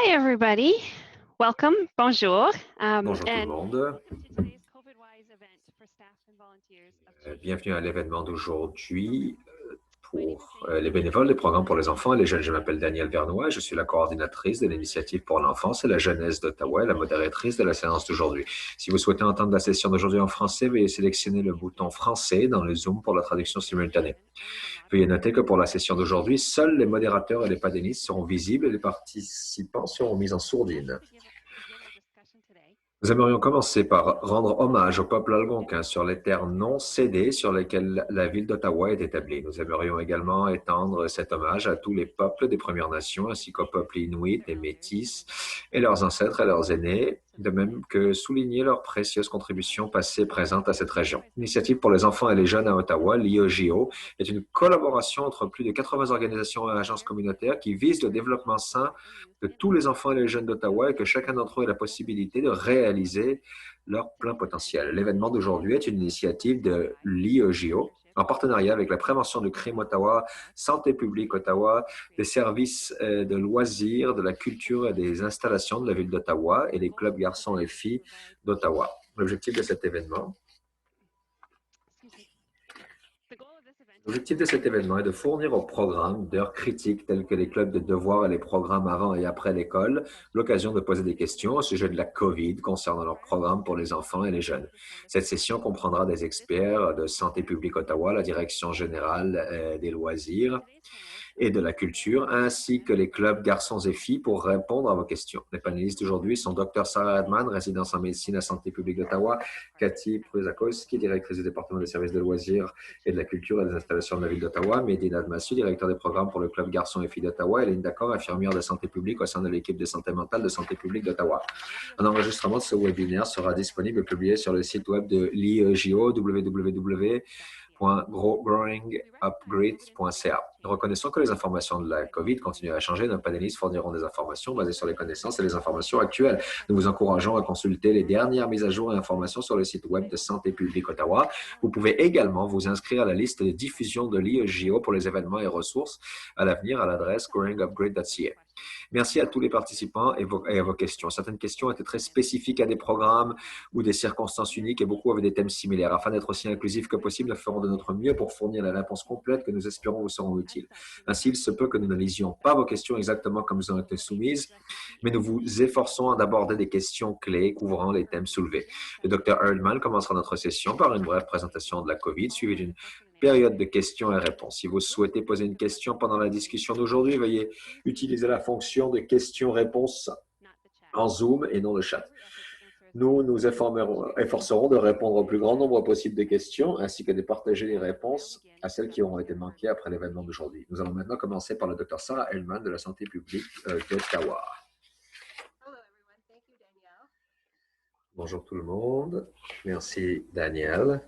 Hi, everybody. Welcome. Bonjour. Bonjour tout le And monde. welcome to today's COVID-wise event for staff and volunteers of Bienvenue à l'événement d'aujourd'hui My name is pour Danielle. les bénévoles des programmes pour les enfants et les jeunes. Je m'appelle Danielle Vernois, je suis la coordinatrice de l'initiative pour l'enfance et la jeunesse d'Ottawa et la modératrice de la séance d'aujourd'hui. Si vous souhaitez entendre la session d'aujourd'hui en français, veuillez sélectionner le bouton français dans le Zoom pour la traduction simultanée. Veuillez noter que pour la session d'aujourd'hui, seuls les modérateurs et les panélistes seront visibles et les participants seront mis en sourdine. Nous aimerions commencer par rendre hommage au peuple algonquin sur les terres non cédées sur lesquelles la ville d'Ottawa est établie. Nous aimerions également étendre cet hommage à tous les peuples des Premières Nations ainsi qu'aux peuples inuits et métis et leurs ancêtres et leurs aînés, de même que souligner leurs précieuses contributions passées et présentes à cette région. L'initiative pour les enfants et les jeunes à Ottawa, l'IEJO, est une collaboration entre plus de 80 organisations et agences communautaires qui visent le développement sain de tous les enfants et les jeunes d'Ottawa et que chacun d'entre eux ait la possibilité de réaliser leur plein potentiel. L'événement d'aujourd'hui est une initiative de l'IEJO en partenariat avec la prévention du crime Ottawa, Santé publique Ottawa, des services de loisirs, de la culture et des installations de la ville d'Ottawa et les clubs garçons et filles d'Ottawa. L'objectif de cet événement L'objectif de cet événement est de fournir aux programmes d'heures critiques tels que les clubs de devoirs et les programmes avant et après l'école l'occasion de poser des questions au sujet de la COVID concernant leurs programmes pour les enfants et les jeunes. Cette session comprendra des experts de Santé publique Ottawa, la Direction générale des loisirs et de la culture, ainsi que les clubs garçons et filles pour répondre à vos questions. Les panélistes d'aujourd'hui sont Dr. Sarah Edman, résidence en médecine à Santé publique d'Ottawa, Cathy Pruzakowski, directrice du département des services de loisirs et de la culture et des installations de la ville d'Ottawa, Mehdi Nadmassi, directeur des programmes pour le club garçons et filles d'Ottawa, et Linda Corr, infirmière de santé publique au sein de l'équipe de santé mentale de Santé publique d'Ottawa. Un enregistrement de ce webinaire sera disponible et publié sur le site web de l'IEJO, www.growingupgrid.ca. Reconnaissons que les informations de la COVID continuent à changer. Nos panélistes fourniront des informations basées sur les connaissances et les informations actuelles. Nous vous encourageons à consulter les dernières mises à jour et informations sur le site web de Santé publique Ottawa. Vous pouvez également vous inscrire à la liste de diffusion de l'IEJO pour les événements et ressources à l'avenir à l'adresse growingupgrid.ca. Merci à tous les participants et à vos questions. Certaines questions étaient très spécifiques à des programmes ou des circonstances uniques et beaucoup avaient des thèmes similaires. Afin d'être aussi inclusifs que possible, nous ferons de notre mieux pour fournir la réponse complète que nous espérons vous seront utiles. Ainsi, il se peut que nous ne lisions pas vos questions exactement comme elles ont été soumises, mais nous vous efforçons d'aborder des questions clés couvrant les thèmes soulevés. Le Dr. Erdman commencera notre session par une brève présentation de la COVID, suivie d'une période de questions et réponses. Si vous souhaitez poser une question pendant la discussion d'aujourd'hui, veuillez utiliser la fonction de questions-réponses en Zoom et non le chat. Nous nous efforcerons de répondre au plus grand nombre possible de questions ainsi que de partager les réponses à celles qui auront été manquées après l'événement d'aujourd'hui. Nous allons maintenant commencer par le Dr. Sarah Erdman de la Santé publique d'Ottawa. Bonjour tout le monde. Merci Daniel.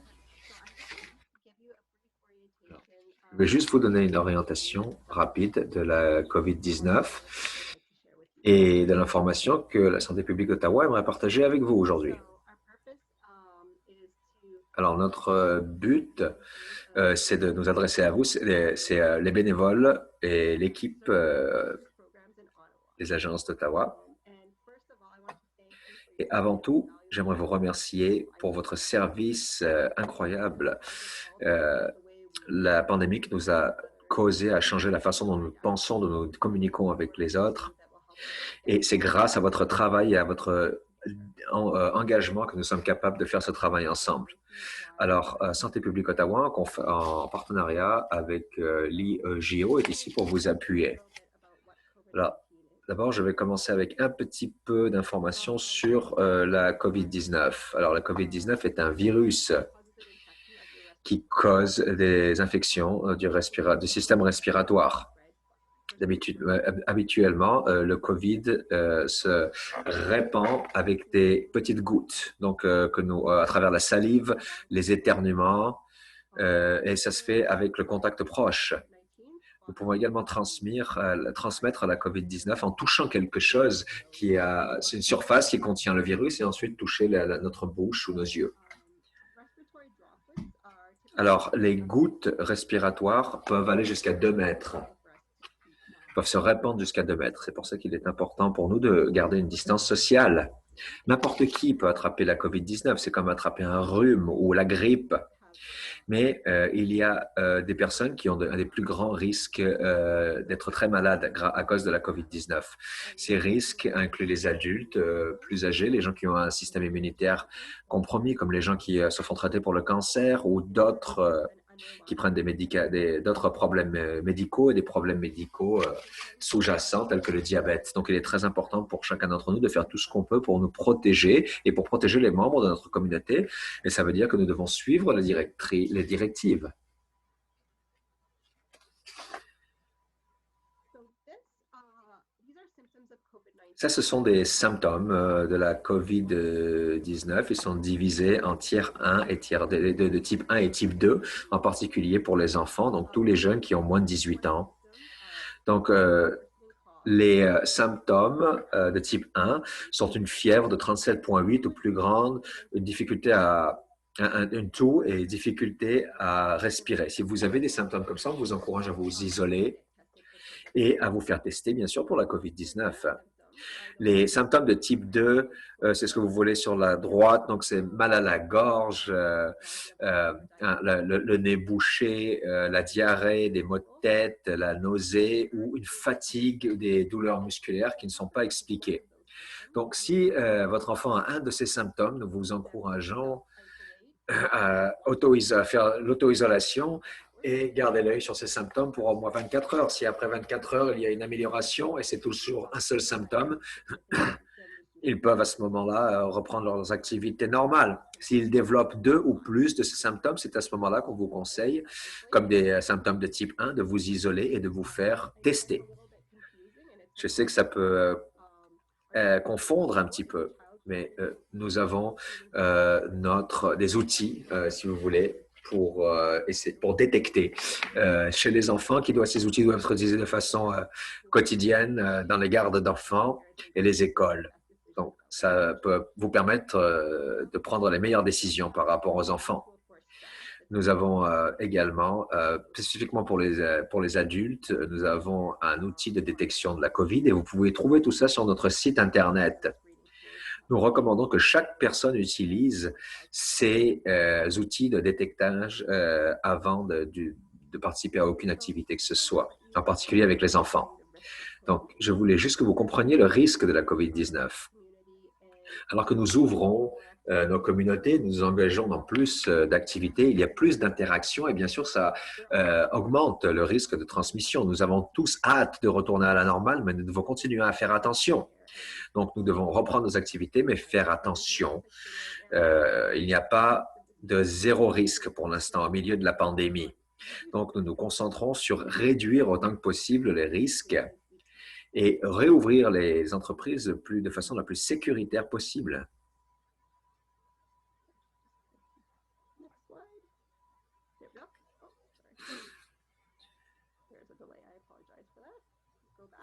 Je vais juste vous donner une orientation rapide de la COVID-19 et de l'information que la Santé publique d'Ottawa aimerait partager avec vous aujourd'hui. Alors, notre but, c'est de nous adresser à vous, c'est les bénévoles et l'équipe des agences d'Ottawa. Et avant tout, j'aimerais vous remercier pour votre service incroyable. La pandémie nous a causé à changer la façon dont nous pensons, dont nous communiquons avec les autres. Et c'est grâce à votre travail et à votre engagement que nous sommes capables de faire ce travail ensemble. Alors, Santé publique Ottawa, en partenariat avec l'IEJO, est ici pour vous appuyer. Alors, d'abord, je vais commencer avec un petit peu d'informations sur la COVID-19. Alors, la COVID-19 est un virus qui cause des infections du système respiratoire. Habituellement, le COVID se répand avec des petites gouttes, donc à travers la salive, les éternuements, et ça se fait avec le contact proche. Nous pouvons également transmettre la COVID-19 en touchant quelque chose c'est une surface qui contient le virus et ensuite toucher notre bouche ou nos yeux. Alors, les gouttes respiratoires peuvent aller jusqu'à 2 mètres. peuvent se répandre jusqu'à 2 mètres. C'est pour ça qu'il est important pour nous de garder une distance sociale. N'importe qui peut attraper la COVID-19, c'est comme attraper un rhume ou la grippe. Mais il y a des personnes qui ont des plus grands risques d'être très malades à cause de la COVID-19. Ces risques incluent les adultes plus âgés, les gens qui ont un système immunitaire compromis, comme les gens qui se font traiter pour le cancer ou d'autres qui prennent d'autres problèmes médicaux et des problèmes médicaux sous-jacents tels que le diabète. Donc, il est très important pour chacun d'entre nous de faire tout ce qu'on peut pour nous protéger et pour protéger les membres de notre communauté. Et ça veut dire que nous devons suivre les directives. Ça, ce sont des symptômes de la COVID-19. Ils sont divisés en tiers 1 et tiers de type 1 et type 2, en particulier pour les enfants, donc tous les jeunes qui ont moins de 18 ans. Donc, les symptômes de type 1 sont une fièvre de 37,8 ou plus grande, une difficulté une toux et difficulté à respirer. Si vous avez des symptômes comme ça, on vous encourage à vous isoler et à vous faire tester, bien sûr, pour la COVID-19. Les symptômes de type 2, c'est ce que vous voyez sur la droite. Donc, c'est mal à la gorge, le nez bouché, la diarrhée, des maux de tête, la nausée ou une fatigue, des douleurs musculaires qui ne sont pas expliquées. Donc, si votre enfant a un de ces symptômes, nous vous encourageons à faire l'auto-isolation et garder l'œil sur ces symptômes pour au moins 24 heures. Si après 24 heures, il y a une amélioration et c'est toujours un seul symptôme, ils peuvent à ce moment-là reprendre leurs activités normales. S'ils développent 2 ou plus de ces symptômes, c'est à ce moment-là qu'on vous conseille, comme des symptômes de type 1, de vous isoler et de vous faire tester. Je sais que ça peut confondre un petit peu, mais nous avons des outils, si vous voulez, pour détecter. Chez les enfants, ces outils doivent être utilisés de façon quotidienne dans les gardes d'enfants et les écoles. Donc, ça peut vous permettre de prendre les meilleures décisions par rapport aux enfants. Nous avons également, spécifiquement pour les adultes, nous avons un outil de détection de la COVID et vous pouvez trouver tout ça sur notre site Internet. Nous recommandons que chaque personne utilise ces outils de détectage avant de participer à aucune activité que ce soit, en particulier avec les enfants. Donc, je voulais juste que vous compreniez le risque de la COVID-19. Alors que nous ouvrons nos communautés, nous nous engageons dans plus d'activités, il y a plus d'interactions et bien sûr, ça augmente le risque de transmission. Nous avons tous hâte de retourner à la normale, mais nous devons continuer à faire attention. Donc, nous devons reprendre nos activités, mais faire attention. Il n'y a pas de zéro risque pour l'instant au milieu de la pandémie. Donc, nous nous concentrons sur réduire autant que possible les risques et réouvrir les entreprises de façon la plus sécuritaire possible.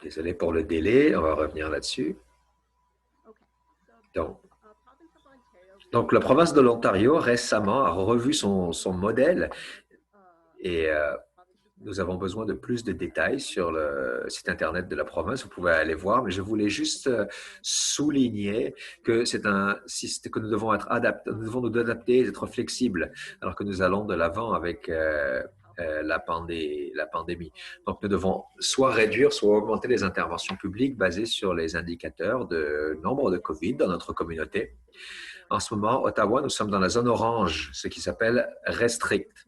Désolé pour le délai, on va revenir là-dessus. Donc, la province de l'Ontario récemment a revu son modèle et nous avons besoin de plus de détails sur le site Internet de la province. Vous pouvez aller voir, mais je voulais juste souligner que c'est un système que nous devons nous adapter et être flexibles alors que nous allons de l'avant avec la pandémie. Donc, nous devons soit réduire, soit augmenter les interventions publiques basées sur les indicateurs de nombre de COVID dans notre communauté. En ce moment, Ottawa, nous sommes dans la zone orange, ce qui s'appelle restrict.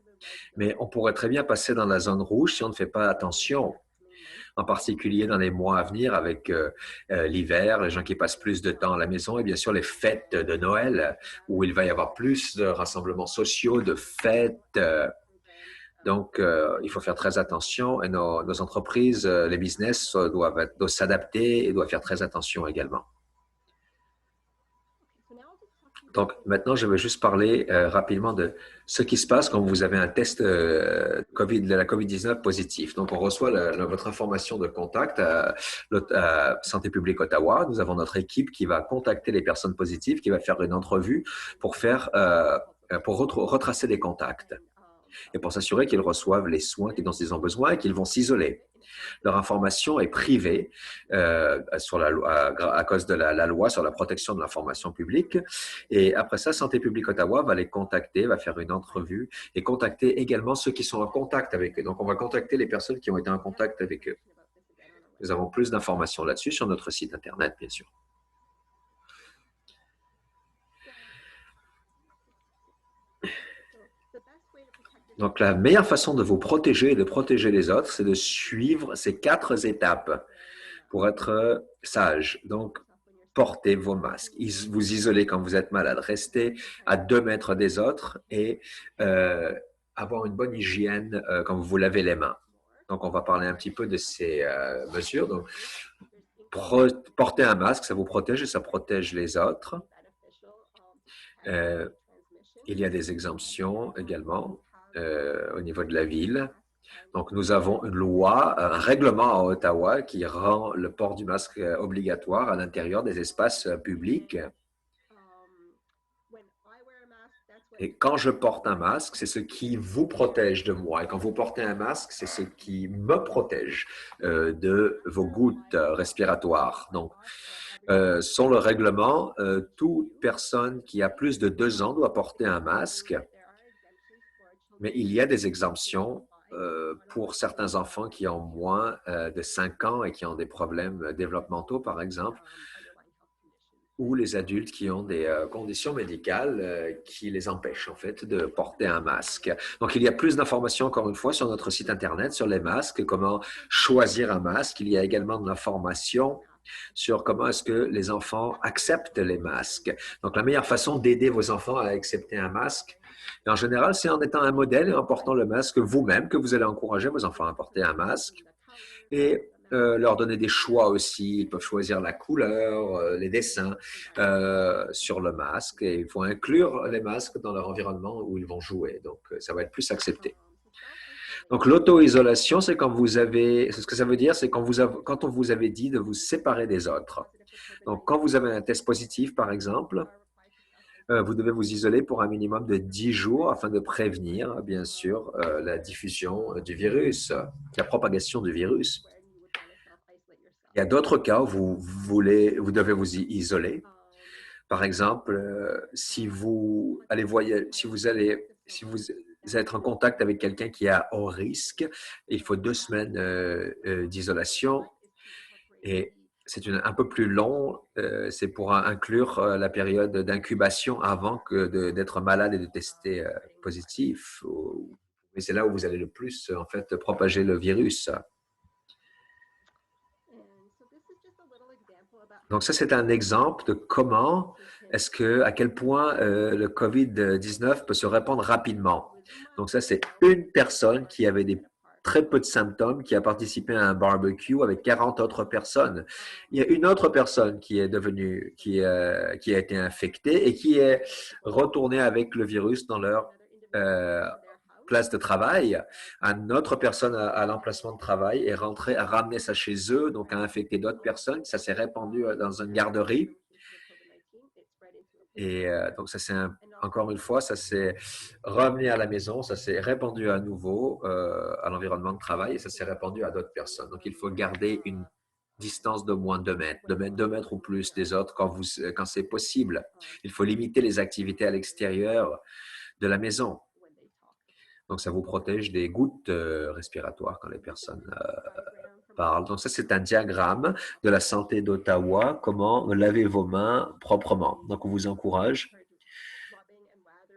Mais on pourrait très bien passer dans la zone rouge si on ne fait pas attention, en particulier dans les mois à venir avec l'hiver, les gens qui passent plus de temps à la maison et bien sûr les fêtes de Noël où il va y avoir plus de rassemblements sociaux, de fêtes. Donc, il faut faire très attention et nos entreprises, les business doivent s'adapter et doivent faire très attention également. Donc, maintenant, je vais juste parler rapidement de ce qui se passe quand vous avez un test de la COVID-19 positif. Donc, on reçoit votre information de contact à Santé publique Ottawa. Nous avons notre équipe qui va contacter les personnes positives, qui va faire une entrevue pour retracer les contacts et pour s'assurer qu'ils reçoivent les soins dont ils ont besoin et qu'ils vont s'isoler. Leur information est privée sur la loi, à cause de la loi sur la protection de l'information publique. Et après ça, Santé publique Ottawa va les contacter, va faire une entrevue et contacter également ceux qui sont en contact avec eux. Donc, on va contacter les personnes qui ont été en contact avec eux. Nous avons plus d'informations là-dessus sur notre site Internet, bien sûr. Donc, la meilleure façon de vous protéger et de protéger les autres, c'est de suivre ces 4 étapes pour être sage. Donc, portez vos masques. Vous isolez quand vous êtes malade. Restez à 2 mètres des autres et avoir une bonne hygiène quand vous vous lavez les mains. Donc, on va parler un petit peu de ces mesures. Donc, porter un masque, ça vous protège et ça protège les autres. Il y a des exemptions également au niveau de la ville. Donc, nous avons une loi, un règlement à Ottawa qui rend le port du masque obligatoire à l'intérieur des espaces publics. Et quand je porte un masque, c'est ce qui vous protège de moi. Et quand vous portez un masque, c'est ce qui me protège de vos gouttes respiratoires. Donc, selon le règlement, toute personne qui a plus de 2 ans doit porter un masque. Mais il y a des exemptions pour certains enfants qui ont moins de 5 ans et qui ont des problèmes développementaux, par exemple, ou les adultes qui ont des conditions médicales qui les empêchent, en fait, de porter un masque. Donc, il y a plus d'informations, encore une fois, sur notre site Internet, sur les masques, comment choisir un masque. Il y a également de l'information sur comment est-ce que les enfants acceptent les masques. Donc, la meilleure façon d'aider vos enfants à accepter un masque, en général, c'est en étant un modèle et en portant le masque vous-même que vous allez encourager vos enfants à porter un masque et leur donner des choix aussi. Ils peuvent choisir la couleur, les dessins sur le masque et il faut inclure les masques dans leur environnement où ils vont jouer. Donc, ça va être plus accepté. Donc, l'auto-isolation, c'est quand vous avez, ce que ça veut dire, c'est quand on vous avait dit de vous séparer des autres. Donc, quand vous avez un test positif, par exemple, vous devez vous isoler pour un minimum de 10 jours afin de prévenir, bien sûr, la diffusion du virus, la propagation du virus. Il y a d'autres cas où vous devez vous isoler. Par exemple, si vous allez être en contact avec quelqu'un qui est à haut risque, il faut 2 semaines d'isolation et c'est un peu plus long, c'est pour inclure la période d'incubation avant d'être malade et de tester positif. Mais c'est là où vous allez le plus, en fait, propager le virus. Donc, ça, c'est un exemple de comment à quel point le COVID-19 peut se répandre rapidement. Donc, ça, c'est une personne qui avait très peu de symptômes, qui a participé à un barbecue avec 40 autres personnes. Il y a une autre personne qui a été infectée et qui est retournée avec le virus dans leur place de travail. Une autre personne à l'emplacement de travail est rentrée, a ramené ça chez eux, donc a infecté d'autres personnes. Ça s'est répandu dans une garderie. Et donc, ça c'est encore une fois, ça s'est revenu à la maison, ça s'est répandu à nouveau à l'environnement de travail et ça s'est répandu à d'autres personnes. Donc, il faut garder une distance de moins de 2 mètres, 2 mètres ou plus des autres quand c'est possible. Il faut limiter les activités à l'extérieur de la maison. Donc, ça vous protège des gouttes respiratoires quand les personnes parlent. Donc, ça, c'est un diagramme de la santé d'Ottawa, comment laver vos mains proprement. Donc, on vous encourage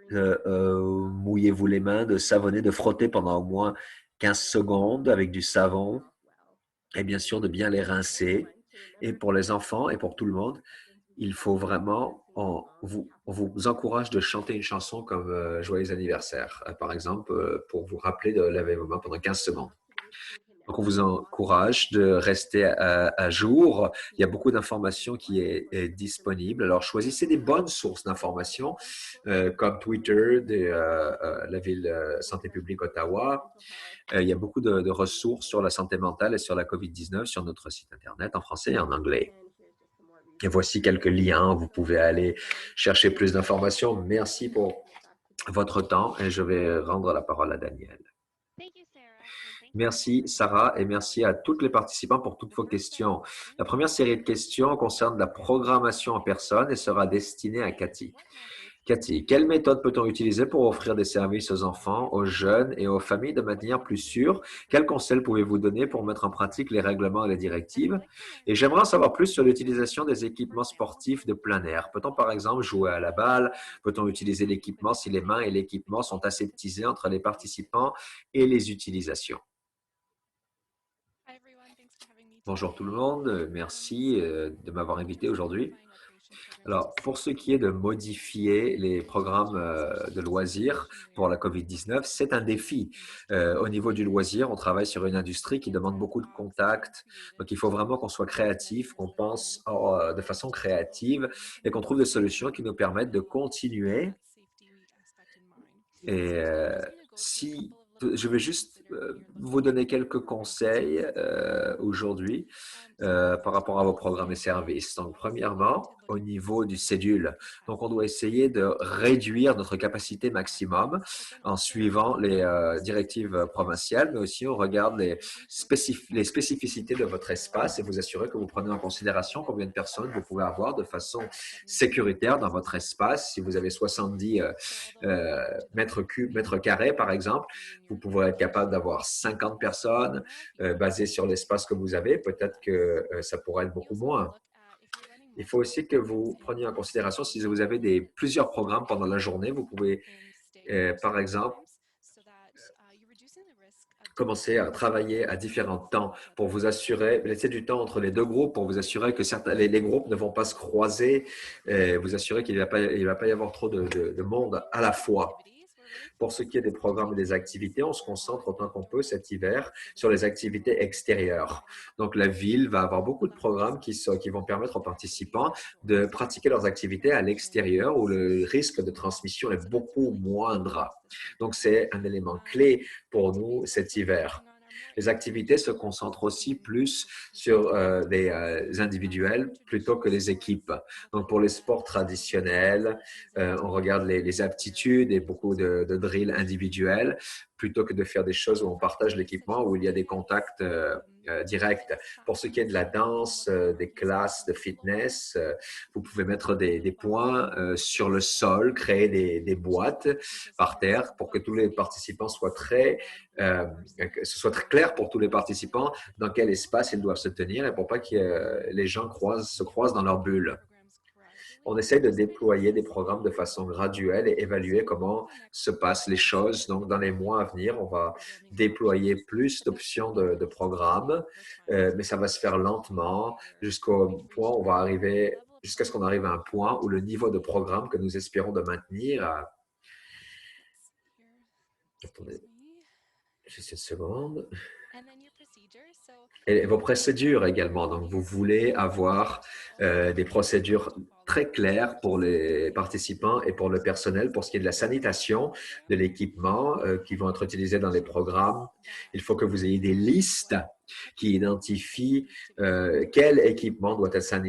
de mouillez-vous les mains, de savonner, de frotter pendant au moins 15 secondes avec du savon et bien sûr de bien les rincer. Et pour les enfants et pour tout le monde, il faut vraiment, on vous encourage de chanter une chanson comme Joyeux anniversaire, par exemple, pour vous rappeler de laver vos mains pendant 15 secondes. Donc, on vous encourage de rester à jour. Il y a beaucoup d'informations qui est disponible. Alors, choisissez des bonnes sources d'informations comme Twitter de la Ville Santé publique Ottawa. Il y a beaucoup de ressources sur la santé mentale et sur la COVID-19 sur notre site Internet en français et en anglais. Et voici quelques liens. Vous pouvez aller chercher plus d'informations. Merci pour votre temps et je vais rendre la parole à Daniel. Merci Sarah et merci à tous les participants pour toutes vos questions. La première série de questions concerne la programmation en personne et sera destinée à Cathy. Cathy, quelle méthode peut-on utiliser pour offrir des services aux enfants, aux jeunes et aux familles de manière plus sûre? Quels conseils pouvez-vous donner pour mettre en pratique les règlements et les directives? Et j'aimerais en savoir plus sur l'utilisation des équipements sportifs de plein air. Peut-on par exemple jouer à la balle? Peut-on utiliser l'équipement si les mains et l'équipement sont aseptisés entre les participants et les utilisations? Bonjour tout le monde, merci de m'avoir invité aujourd'hui. Alors, pour ce qui est de modifier les programmes de loisirs pour la COVID-19, c'est un défi. Au niveau du loisir, on travaille sur une industrie qui demande beaucoup de contacts. Donc, il faut vraiment qu'on soit créatif, qu'on pense de façon créative et qu'on trouve des solutions qui nous permettent de continuer. Et si je vais juste vous donner quelques conseils aujourd'hui par rapport à vos programmes et services. Donc, premièrement, au niveau du cédule. Donc, on doit essayer de réduire notre capacité maximum en suivant les directives provinciales, mais aussi on regarde les spécificités de votre espace et vous assurer que vous prenez en considération combien de personnes vous pouvez avoir de façon sécuritaire dans votre espace. Si vous avez 70 mètres carrés, par exemple, vous pouvez être capable d'avoir 50 personnes basées sur l'espace que vous avez. Peut-être que ça pourrait être beaucoup moins. Il faut aussi que vous preniez en considération si vous avez plusieurs programmes pendant la journée, vous pouvez, par exemple, commencer à travailler à différents temps pour vous assurer, laisser du temps entre les deux groupes pour vous assurer que les groupes ne vont pas se croiser, vous assurer qu'il ne va pas y avoir trop de monde à la fois. Pour ce qui est des programmes et des activités, on se concentre autant qu'on peut cet hiver sur les activités extérieures. Donc, la ville va avoir beaucoup de programmes qui vont permettre aux participants de pratiquer leurs activités à l'extérieur où le risque de transmission est beaucoup moindre. Donc, c'est un élément clé pour nous cet hiver. Les activités se concentrent aussi plus sur des individuels plutôt que les équipes. Donc, pour les sports traditionnels, on regarde les aptitudes et beaucoup de drills individuels plutôt que de faire des choses où on partage l'équipement, où il y a des contacts directs. Pour ce qui est de la danse, des classes de fitness, vous pouvez mettre des points sur le sol, créer des boîtes par terre pour que tous les participants soient que ce soit très clair pour tous les participants dans quel espace ils doivent se tenir et pour pas que les gens se croisent dans leur bulle. On essaie de déployer des programmes de façon graduelle et évaluer comment se passent les choses. Donc, dans les mois à venir, on va déployer plus d'options de programmes, mais ça va se faire lentement jusqu'au point où on va arriver, jusqu'à ce qu'on arrive à un point où le niveau de programme que nous espérons de maintenir. Attendez, juste une seconde. Et vos procédures également. Donc, vous voulez avoir des procédures très claires pour les participants et pour le personnel pour ce qui est de la sanitation, de l'équipement qui vont être utilisés dans les programmes. Il faut que vous ayez des listes qui identifient quel équipement doit être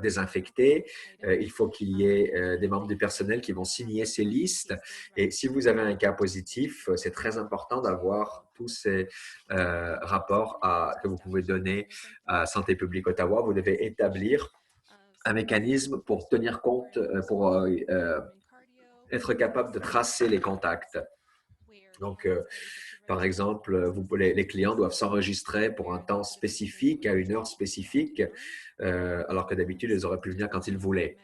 désinfecté. Il faut qu'il y ait des membres du personnel qui vont signer ces listes. Et si vous avez un cas positif, c'est très important d'avoir tous ces rapports que vous pouvez donner à Santé publique Ottawa. Vous devez établir un mécanisme pour tenir compte, pour être capable de tracer les contacts. Donc, par exemple, les clients doivent s'enregistrer pour un temps spécifique, à une heure spécifique, alors que d'habitude, ils auraient pu venir quand ils voulaient.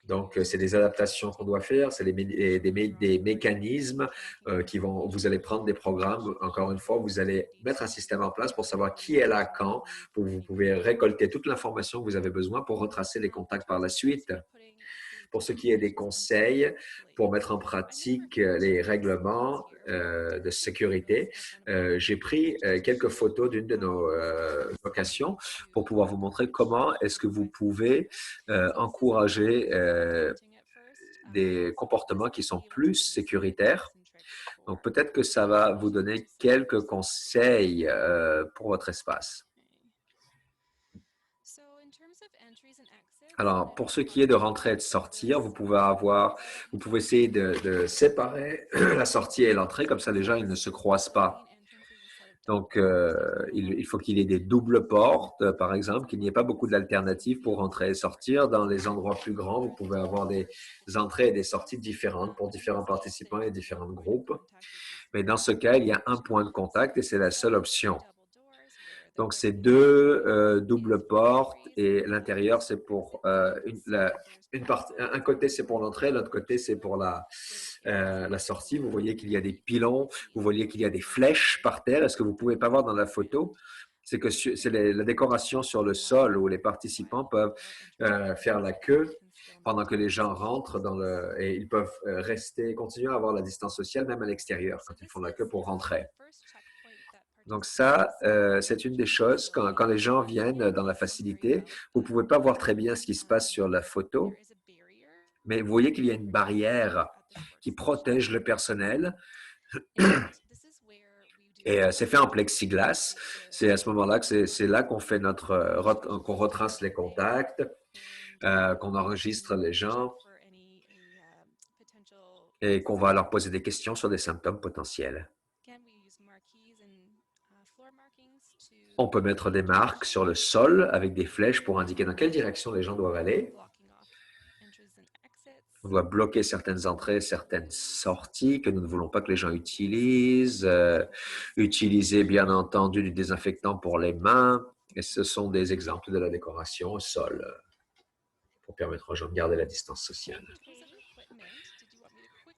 Donc, c'est des adaptations qu'on doit faire, c'est des mécanismes vous allez prendre des programmes. Encore une fois, vous allez mettre un système en place pour savoir qui est là quand. Vous pouvez récolter toute l'information que vous avez besoin pour retracer les contacts par la suite. Pour ce qui est des conseils pour mettre en pratique les règlements de sécurité, j'ai pris quelques photos d'une de nos locations pour pouvoir vous montrer comment est-ce que vous pouvez encourager des comportements qui sont plus sécuritaires. Donc, peut-être que ça va vous donner quelques conseils pour votre espace. Alors, pour ce qui est de rentrer et de sortir, vous pouvez essayer de séparer la sortie et l'entrée, comme ça les gens ils ne se croisent pas. Donc, il faut qu'il y ait des doubles portes, par exemple, qu'il n'y ait pas beaucoup d'alternatives pour entrer et sortir. Dans les endroits plus grands, vous pouvez avoir des entrées et des sorties différentes pour différents participants et différents groupes. Mais dans ce cas, il y a un point de contact et c'est la seule option. Donc, c'est deux doubles portes et l'intérieur, c'est pour un côté, c'est pour l'entrée, l'autre côté, c'est pour la sortie. Vous voyez qu'il y a des pylons, vous voyez qu'il y a des flèches par terre. Et ce que vous ne pouvez pas voir dans la photo, c'est que c'est la décoration sur le sol où les participants peuvent faire la queue pendant que les gens rentrent et ils peuvent continuer à avoir la distance sociale même à l'extérieur quand ils font la queue pour rentrer. Donc ça, c'est une des choses, quand les gens viennent dans la facilité, vous ne pouvez pas voir très bien ce qui se passe sur la photo, mais vous voyez qu'il y a une barrière qui protège le personnel et c'est fait en plexiglas. C'est à ce moment-là que c'est là qu'on fait qu'on retrace les contacts, qu'on enregistre les gens et qu'on va leur poser des questions sur des symptômes potentiels. On peut mettre des marques sur le sol avec des flèches pour indiquer dans quelle direction les gens doivent aller. On doit bloquer certaines entrées, certaines sorties que nous ne voulons pas que les gens utilisent. Utiliser, bien entendu, du désinfectant pour les mains. Et ce sont des exemples de la décoration au sol pour permettre aux gens de garder la distance sociale.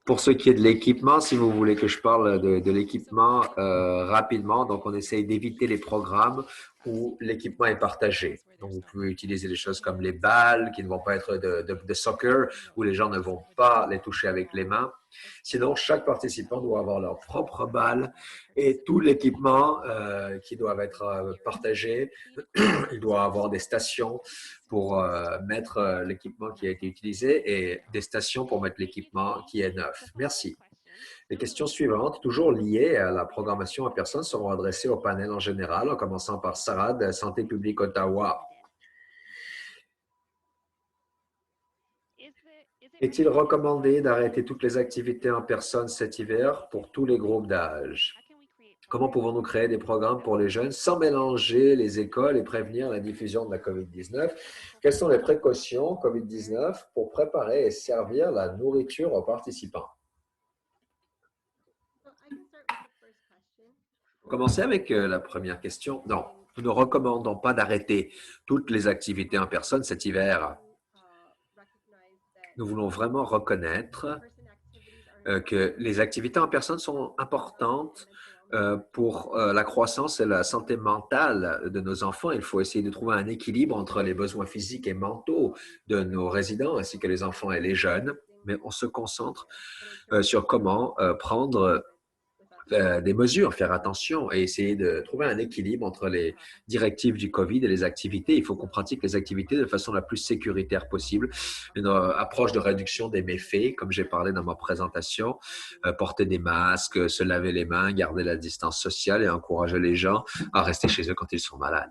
Pour ce qui est de l'équipement, si vous voulez que je parle de l'équipement rapidement, donc on essaye d'éviter les programmes où l'équipement est partagé. Donc, vous pouvez utiliser des choses comme les balles qui ne vont pas être de soccer, où les gens ne vont pas les toucher avec les mains. Sinon, chaque participant doit avoir leur propre balle et tout l'équipement qui doit être partagé. Il doit avoir des stations pour mettre l'équipement qui a été utilisé et des stations pour mettre l'équipement qui est neuf. Merci. Les questions suivantes, toujours liées à la programmation en personne, seront adressées au panel en général, en commençant par Sarah de Santé publique Ottawa. Est-il recommandé d'arrêter toutes les activités en personne cet hiver pour tous les groupes d'âge? Comment pouvons-nous créer des programmes pour les jeunes sans mélanger les écoles et prévenir la diffusion de la COVID-19? Quelles sont les précautions COVID-19 pour préparer et servir la nourriture aux participants? Commencer avec la première question. Non, nous ne recommandons pas d'arrêter toutes les activités en personne cet hiver. Nous voulons vraiment reconnaître que les activités en personne sont importantes pour la croissance et la santé mentale de nos enfants. Il faut essayer de trouver un équilibre entre les besoins physiques et mentaux de nos résidents, ainsi que les enfants et les jeunes. Mais on se concentre sur comment prendre des mesures, faire attention et essayer de trouver un équilibre entre les directives du COVID et les activités. Il faut qu'on pratique les activités de façon la plus sécuritaire possible. Une approche de réduction des méfaits, comme j'ai parlé dans ma présentation, porter des masques, se laver les mains, garder la distance sociale et encourager les gens à rester chez eux quand ils sont malades.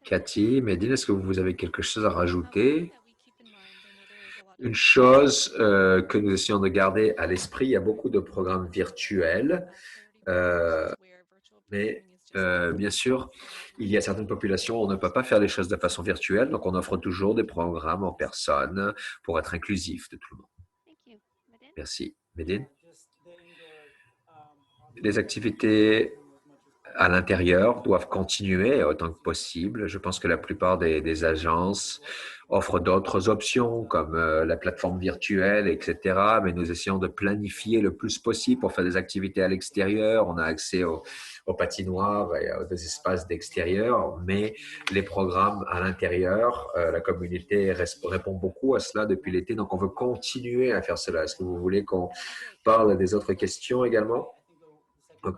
Cathy, Medine, est-ce que vous avez quelque chose à rajouter? Une chose que nous essayons de garder à l'esprit, il y a beaucoup de programmes virtuels, mais bien sûr, il y a certaines populations où on ne peut pas faire les choses de façon virtuelle, donc on offre toujours des programmes en personne pour être inclusif de tout le monde. Merci. Medine? Les activités à l'intérieur doivent continuer autant que possible. Je pense que la plupart des agences offrent d'autres options comme la plateforme virtuelle, etc. Mais nous essayons de planifier le plus possible pour faire des activités à l'extérieur. On a accès aux patinoires et aux espaces d'extérieur, mais les programmes à l'intérieur, la communauté répond beaucoup à cela depuis l'été, donc on veut continuer à faire cela. Est-ce que vous voulez qu'on parle des autres questions également? Donc,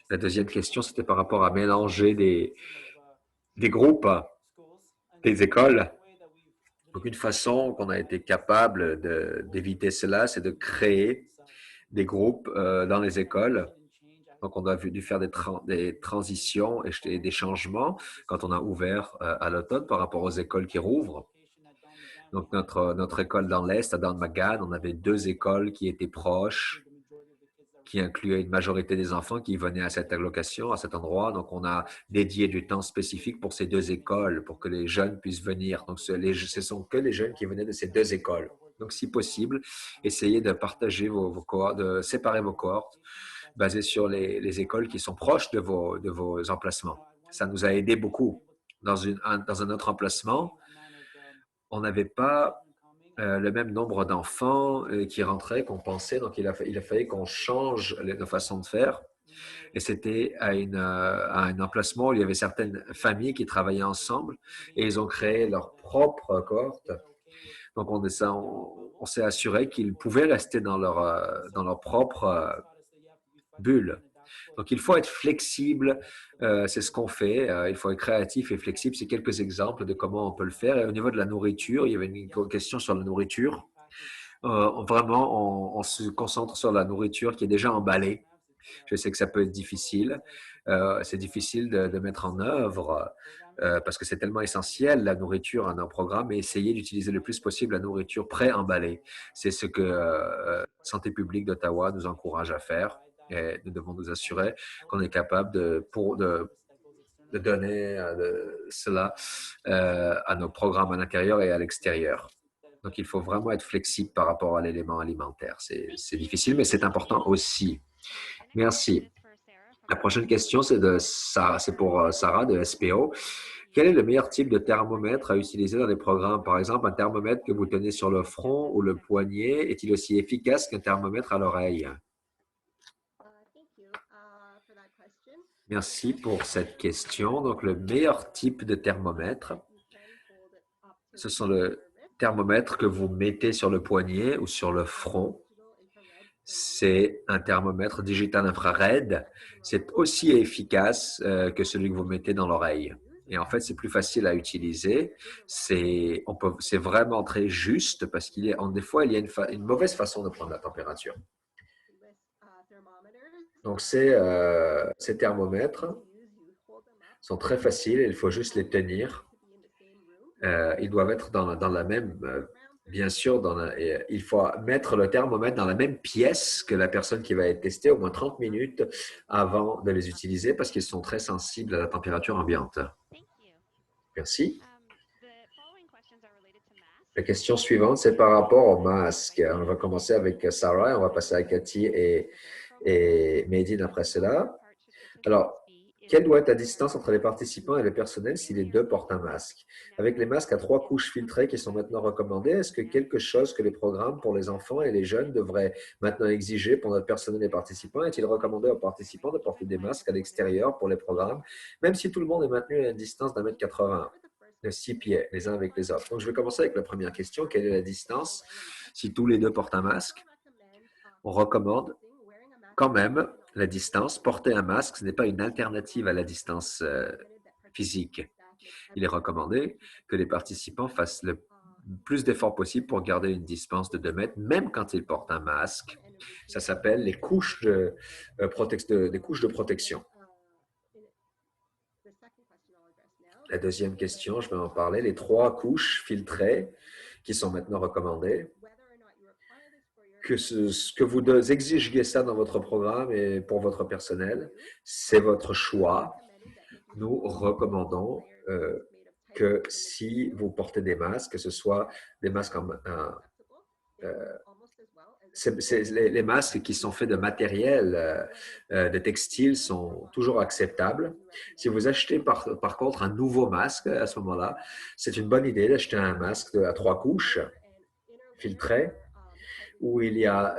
la deuxième question, c'était par rapport à mélanger des groupes, des écoles. Donc, une façon qu'on a été capable d'éviter cela, c'est de créer des groupes dans les écoles. Donc, on a dû faire des transitions et des changements quand on a ouvert à l'automne par rapport aux écoles qui rouvrent. Donc, notre école dans l'Est, à Dunmagad, on avait 2 écoles qui étaient proches, qui incluait une majorité des enfants qui venaient à cette allocation, à cet endroit. Donc, on a dédié du temps spécifique pour ces 2 écoles, pour que les jeunes puissent venir. Donc, ce sont que les jeunes qui venaient de ces 2 écoles. Donc, si possible, essayez de partager vos cohortes, de séparer vos cohortes basées sur les écoles qui sont proches de vos emplacements. Ça nous a aidé beaucoup. Dans un autre emplacement, on n'avait pas le même nombre d'enfants qui rentraient qu'on pensait. Donc, il a fallu qu'on change nos façons de faire. Et c'était à un emplacement où il y avait certaines familles qui travaillaient ensemble et ils ont créé leur propre cohorte. Donc, on s'est assuré qu'ils pouvaient rester dans leur propre bulle. Donc, il faut être flexible, c'est ce qu'on fait. Il faut être créatif et flexible. C'est quelques exemples de comment on peut le faire. Et au niveau de la nourriture, il y avait une question sur la nourriture. Vraiment, on se concentre sur la nourriture qui est déjà emballée. Je sais que ça peut être difficile. C'est difficile de mettre en œuvre parce que c'est tellement essentiel, la nourriture à nos programmes, et essayer d'utiliser le plus possible la nourriture pré-emballée. C'est ce que Santé publique d'Ottawa nous encourage à faire. Et nous devons nous assurer qu'on est capable de donner cela à nos programmes à l'intérieur et à l'extérieur. Donc, il faut vraiment être flexible par rapport à l'élément alimentaire. C'est difficile, mais c'est important aussi. Merci. La prochaine question, c'est pour Sarah de SPO. Quel est le meilleur type de thermomètre à utiliser dans les programmes? Par exemple, un thermomètre que vous tenez sur le front ou le poignet est-il aussi efficace qu'un thermomètre à l'oreille? Merci pour cette question. Donc, le meilleur type de thermomètre, ce sont le thermomètre que vous mettez sur le poignet ou sur le front. C'est un thermomètre digital infrared. C'est aussi efficace que celui que vous mettez dans l'oreille. Et en fait, c'est plus facile à utiliser. C'est vraiment très juste parce des fois, il y a une mauvaise façon de prendre la température. Donc, ces thermomètres sont très faciles. Il faut juste les tenir. Ils doivent être dans la même, bien sûr, il faut mettre le thermomètre dans la même pièce que la personne qui va être testée au moins 30 minutes avant de les utiliser parce qu'ils sont très sensibles à la température ambiante. Merci. La question suivante, c'est par rapport au masque. On va commencer avec Sarah, on va passer à Cathy et Medine après cela. Alors, quelle doit être la distance entre les participants et le personnel si les deux portent un masque? Avec les masques à 3 couches filtrées qui sont maintenant recommandés, est-ce que quelque chose que les programmes pour les enfants et les jeunes devraient maintenant exiger pour notre personnel et participants? Est-il recommandé aux participants de porter des masques à l'extérieur pour les programmes, même si tout le monde est maintenu à une distance d'1,80 m, de 6 pieds les uns avec les autres? Donc, je vais commencer avec la première question. Quelle est la distance si tous les deux portent un masque? On recommande quand même la distance. Porter un masque, ce n'est pas une alternative à la distance physique. Il est recommandé que les participants fassent le plus d'efforts possible pour garder une distance de 2 mètres, même quand ils portent un masque. Ça s'appelle les couches des couches de protection. La deuxième question, je vais en parler, les 3 couches filtrées qui sont maintenant recommandées. Que vous exigiez ça dans votre programme et pour votre personnel, c'est votre choix. Nous recommandons que si vous portez des masques, que ce soit des masques les masques qui sont faits de matériel, de textile sont toujours acceptables. Si vous achetez par contre un nouveau masque à ce moment-là, c'est une bonne idée d'acheter un masque à 3 couches filtré, où il y a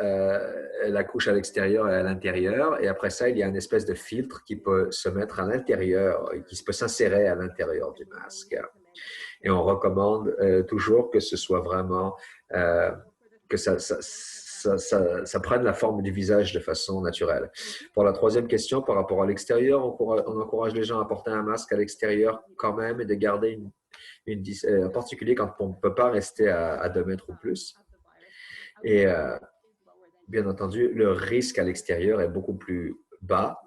la couche à l'extérieur et à l'intérieur. Et après ça, il y a une espèce de filtre qui peut se mettre à l'intérieur, qui peut s'insérer à l'intérieur du masque. Et on recommande toujours que ce soit vraiment, que ça prenne la forme du visage de façon naturelle. Pour la troisième question, par rapport à l'extérieur, on encourage les gens à porter un masque à l'extérieur quand même et de garder en particulier quand on ne peut pas rester à 2 mètres ou plus. Et bien entendu, le risque à l'extérieur est beaucoup plus bas.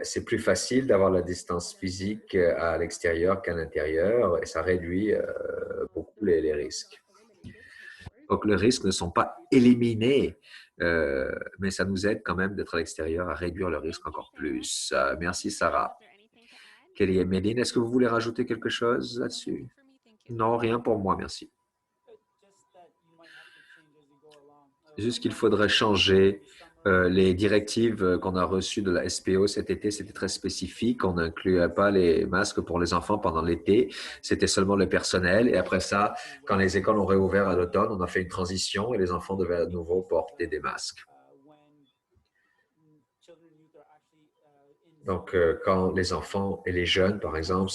C'est plus facile d'avoir la distance physique à l'extérieur qu'à l'intérieur et ça réduit beaucoup beaucoup les risques. Donc, les risques ne sont pas éliminés, mais ça nous aide quand même d'être à l'extérieur à réduire le risque encore plus. Merci, Sarah. Kelly et Méline, est-ce que vous voulez rajouter quelque chose là-dessus? Non, rien pour moi, merci. Juste qu'il faudrait changer les directives qu'on a reçues de la SPO cet été, c'était très spécifique. On n'incluait pas les masques pour les enfants pendant l'été. C'était seulement le personnel. Et après ça, quand les écoles ont réouvert à l'automne, on a fait une transition et les enfants devaient à nouveau porter des masques. Donc, quand les enfants et les jeunes, par exemple,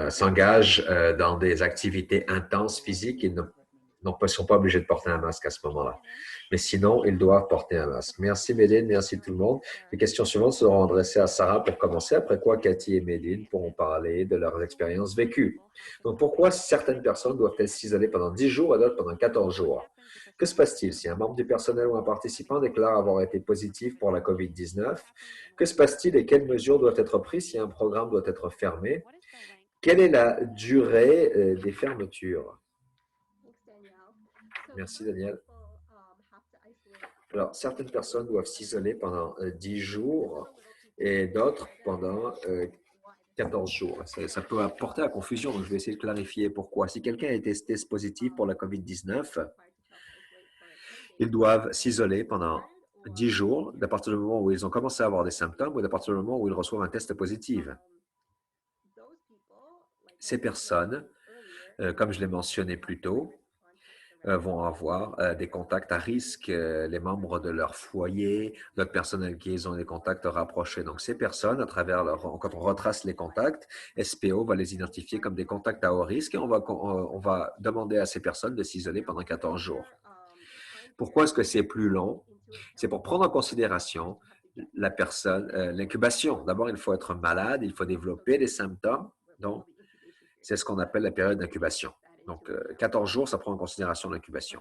s'engagent dans des activités intenses physiques, ils ne sont pas obligés de porter un masque à ce moment-là. Mais sinon, ils doivent porter un masque. Merci Méline, merci tout le monde. Les questions suivantes seront adressées à Sarah pour commencer, après quoi Cathy et Méline pourront parler de leurs expériences vécues. Donc, pourquoi certaines personnes doivent-elles s'isoler pendant 10 jours et d'autres pendant 14 jours? Que se passe-t-il si un membre du personnel ou un participant déclare avoir été positif pour la COVID-19? Que se passe-t-il et quelles mesures doivent être prises si un programme doit être fermé? Quelle est la durée des fermetures? Merci, Daniel. Alors, certaines personnes doivent s'isoler pendant 10 jours et d'autres pendant 14 jours. Ça peut apporter à confusion, donc je vais essayer de clarifier pourquoi. Si quelqu'un est testé positif pour la COVID-19, ils doivent s'isoler pendant 10 jours, à partir du moment où ils ont commencé à avoir des symptômes ou à partir du moment où ils reçoivent un test positif. Ces personnes, comme je l'ai mentionné plus tôt, vont avoir des contacts à risque, les membres de leur foyer, d'autres personnes avec qui ils ont des contacts rapprochés. Donc, ces personnes, quand on retrace les contacts, SPO va les identifier comme des contacts à haut risque et on va demander à ces personnes de s'isoler pendant 14 jours. Pourquoi est-ce que c'est plus long? C'est pour prendre en considération l'incubation. D'abord, il faut être malade, il faut développer des symptômes. Donc, c'est ce qu'on appelle la période d'incubation. Donc, 14 jours, ça prend en considération l'incubation.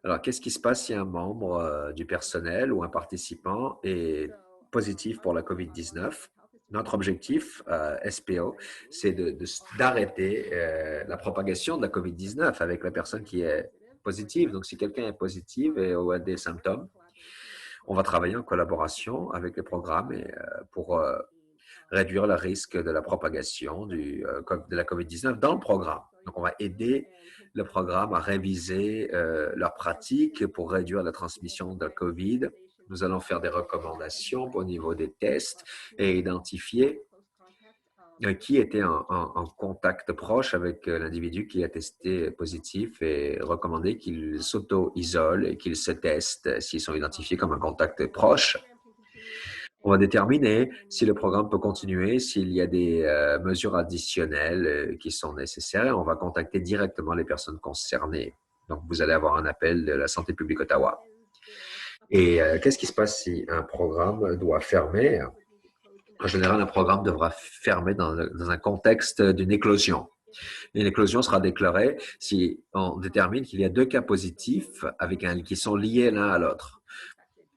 Alors, qu'est-ce qui se passe si un membre du personnel ou un participant est positif pour la COVID-19? Notre objectif, SPO, c'est d'arrêter la propagation de la COVID-19 avec la personne qui est positive. Donc, si quelqu'un est positif et a des symptômes, on va travailler en collaboration avec les programmes pour réduire le risque de la propagation de la COVID-19 dans le programme. Donc, on va aider le programme à réviser leurs pratiques pour réduire la transmission de la COVID. Nous allons faire des recommandations au niveau des tests et identifier qui était en contact proche avec l'individu qui a testé positif et recommander qu'il s'auto-isole et qu'il se teste s'ils sont identifiés comme un contact proche. On va déterminer si le programme peut continuer, s'il y a des mesures additionnelles qui sont nécessaires. Et on va contacter directement les personnes concernées. Donc, vous allez avoir un appel de la Santé publique Ottawa. Et qu'est-ce qui se passe si un programme doit fermer? En général, un programme devra fermer dans un contexte d'une éclosion. Une éclosion sera déclarée si on détermine qu'il y a 2 cas positifs qui sont liés l'un à l'autre.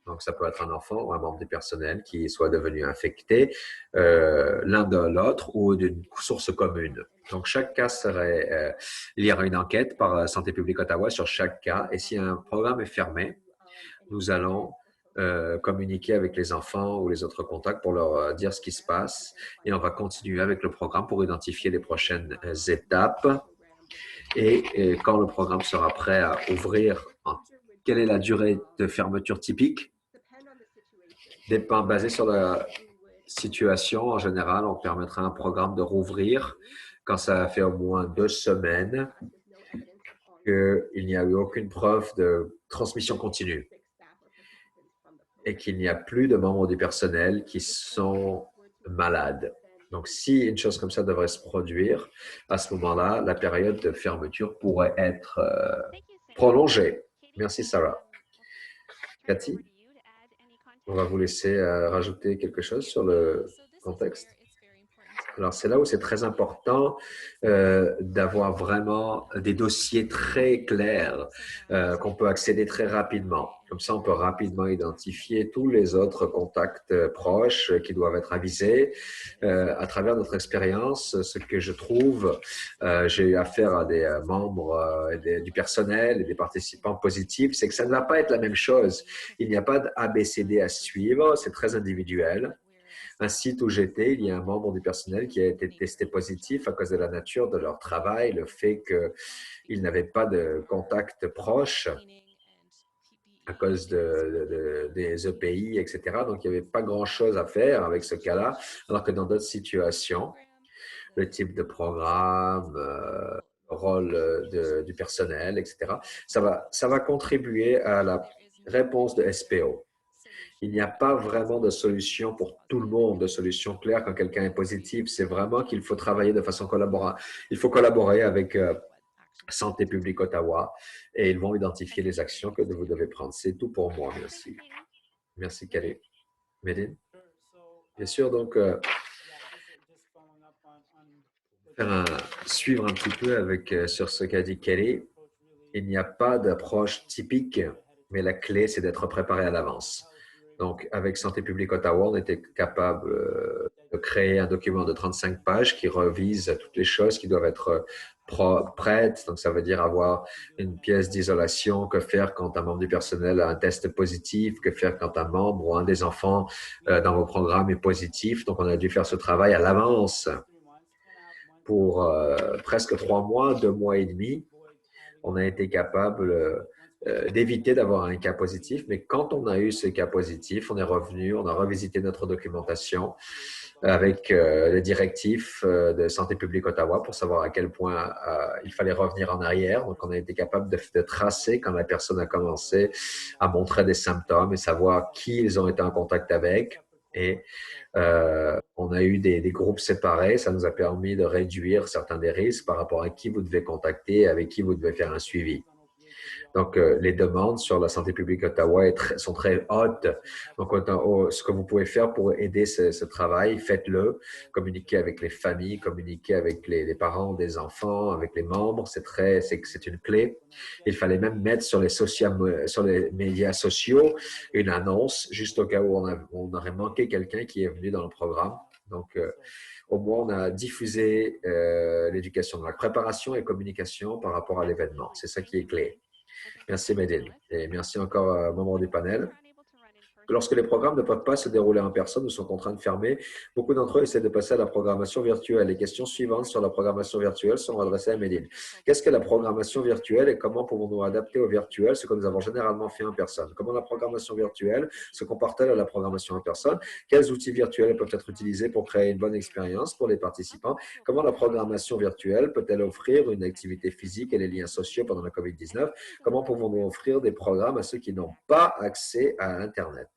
Donc, ça peut être un enfant ou un membre du personnel qui soit devenu infecté l'un de l'autre ou d'une source commune. Donc, chaque cas il y aura une enquête par Santé publique Ottawa sur chaque cas. Et si un programme est fermé, nous allons communiquer avec les enfants ou les autres contacts pour leur dire ce qui se passe. Et on va continuer avec le programme pour identifier les prochaines étapes. Et quand le programme sera prêt à ouvrir, quelle est la durée de fermeture typique? Basé sur la situation, en général, on permettra à un programme de rouvrir quand ça fait au moins 2 semaines qu'il n'y a eu aucune preuve de transmission continue et qu'il n'y a plus de membres du personnel qui sont malades. Donc, si une chose comme ça devrait se produire, à ce moment-là, la période de fermeture pourrait être prolongée. Merci, Sarah. Cathy, on va vous laisser rajouter quelque chose sur le contexte. Alors, c'est là où c'est très important d'avoir vraiment des dossiers très clairs qu'on peut accéder très rapidement. Comme ça, on peut rapidement identifier tous les autres contacts proches qui doivent être avisés. À travers notre expérience, ce que je trouve, j'ai eu affaire à des membres du personnel et des participants positifs, c'est que ça ne va pas être la même chose. Il n'y a pas d'ABCD à suivre, c'est très individuel. Un site où j'étais, il y a un membre du personnel qui a été testé positif à cause de la nature de leur travail, le fait qu'ils n'avaient pas de contact proche à cause des EPI, etc. Donc, il n'y avait pas grand-chose à faire avec ce cas-là, alors que dans d'autres situations, le type de programme, le rôle du personnel, etc., ça va contribuer à la réponse de SPO. Il n'y a pas vraiment de solution pour tout le monde, de solution claire quand quelqu'un est positif. C'est vraiment qu'il faut travailler de façon collaborative. Il faut collaborer avec Santé publique Ottawa et ils vont identifier les actions que vous devez prendre. C'est tout pour moi. Merci. Merci, Kelly. Méline? Bien sûr, donc, suivre un petit peu sur ce qu'a dit Kelly. Il n'y a pas d'approche typique, mais la clé, c'est d'être préparé à l'avance. Donc, avec Santé publique Ottawa, on était capable de créer un document de 35 pages qui revise toutes les choses qui doivent être prêtes. Donc, ça veut dire avoir une pièce d'isolation, que faire quand un membre du personnel a un test positif, que faire quand un membre ou un des enfants dans vos programmes est positif. Donc, on a dû faire ce travail à l'avance pour presque 3 mois, 2 mois et demi. On a été capable d'éviter d'avoir un cas positif. Mais quand on a eu ce cas positif, on est revenu, on a revisité notre documentation avec les directifs de Santé publique Ottawa pour savoir à quel point il fallait revenir en arrière. Donc, on a été capable de tracer quand la personne a commencé à montrer des symptômes et savoir qui ils ont été en contact avec. Et on a eu des groupes séparés. Ça nous a permis de réduire certains des risques par rapport à qui vous devez contacter et avec qui vous devez faire un suivi. Donc, les demandes sur la santé publique Ottawa sont très hautes. Donc, ce que vous pouvez faire pour aider ce travail, faites-le. Communiquez avec les familles, communiquez avec les parents des enfants, avec les membres. C'est une clé. Il fallait même mettre sur les médias sociaux une annonce, juste au cas où on aurait manqué quelqu'un qui est venu dans le programme. Donc, au moins, on a diffusé l'éducation, donc préparation et communication par rapport à l'événement. C'est ça qui est clé. Merci, Médine. Et merci encore, membre du panel. Lorsque les programmes ne peuvent pas se dérouler en personne ou sont contraints de fermer, beaucoup d'entre eux essaient de passer à la programmation virtuelle. Les questions suivantes sur la programmation virtuelle sont adressées à Médine. Qu'est-ce que la programmation virtuelle et comment pouvons-nous adapter au virtuel ce que nous avons généralement fait en personne? Comment la programmation virtuelle se comporte-t-elle à la programmation en personne? Quels outils virtuels peuvent être utilisés pour créer une bonne expérience pour les participants? Comment la programmation virtuelle peut-elle offrir une activité physique et les liens sociaux pendant la COVID-19? Comment pouvons-nous offrir des programmes à ceux qui n'ont pas accès à Internet?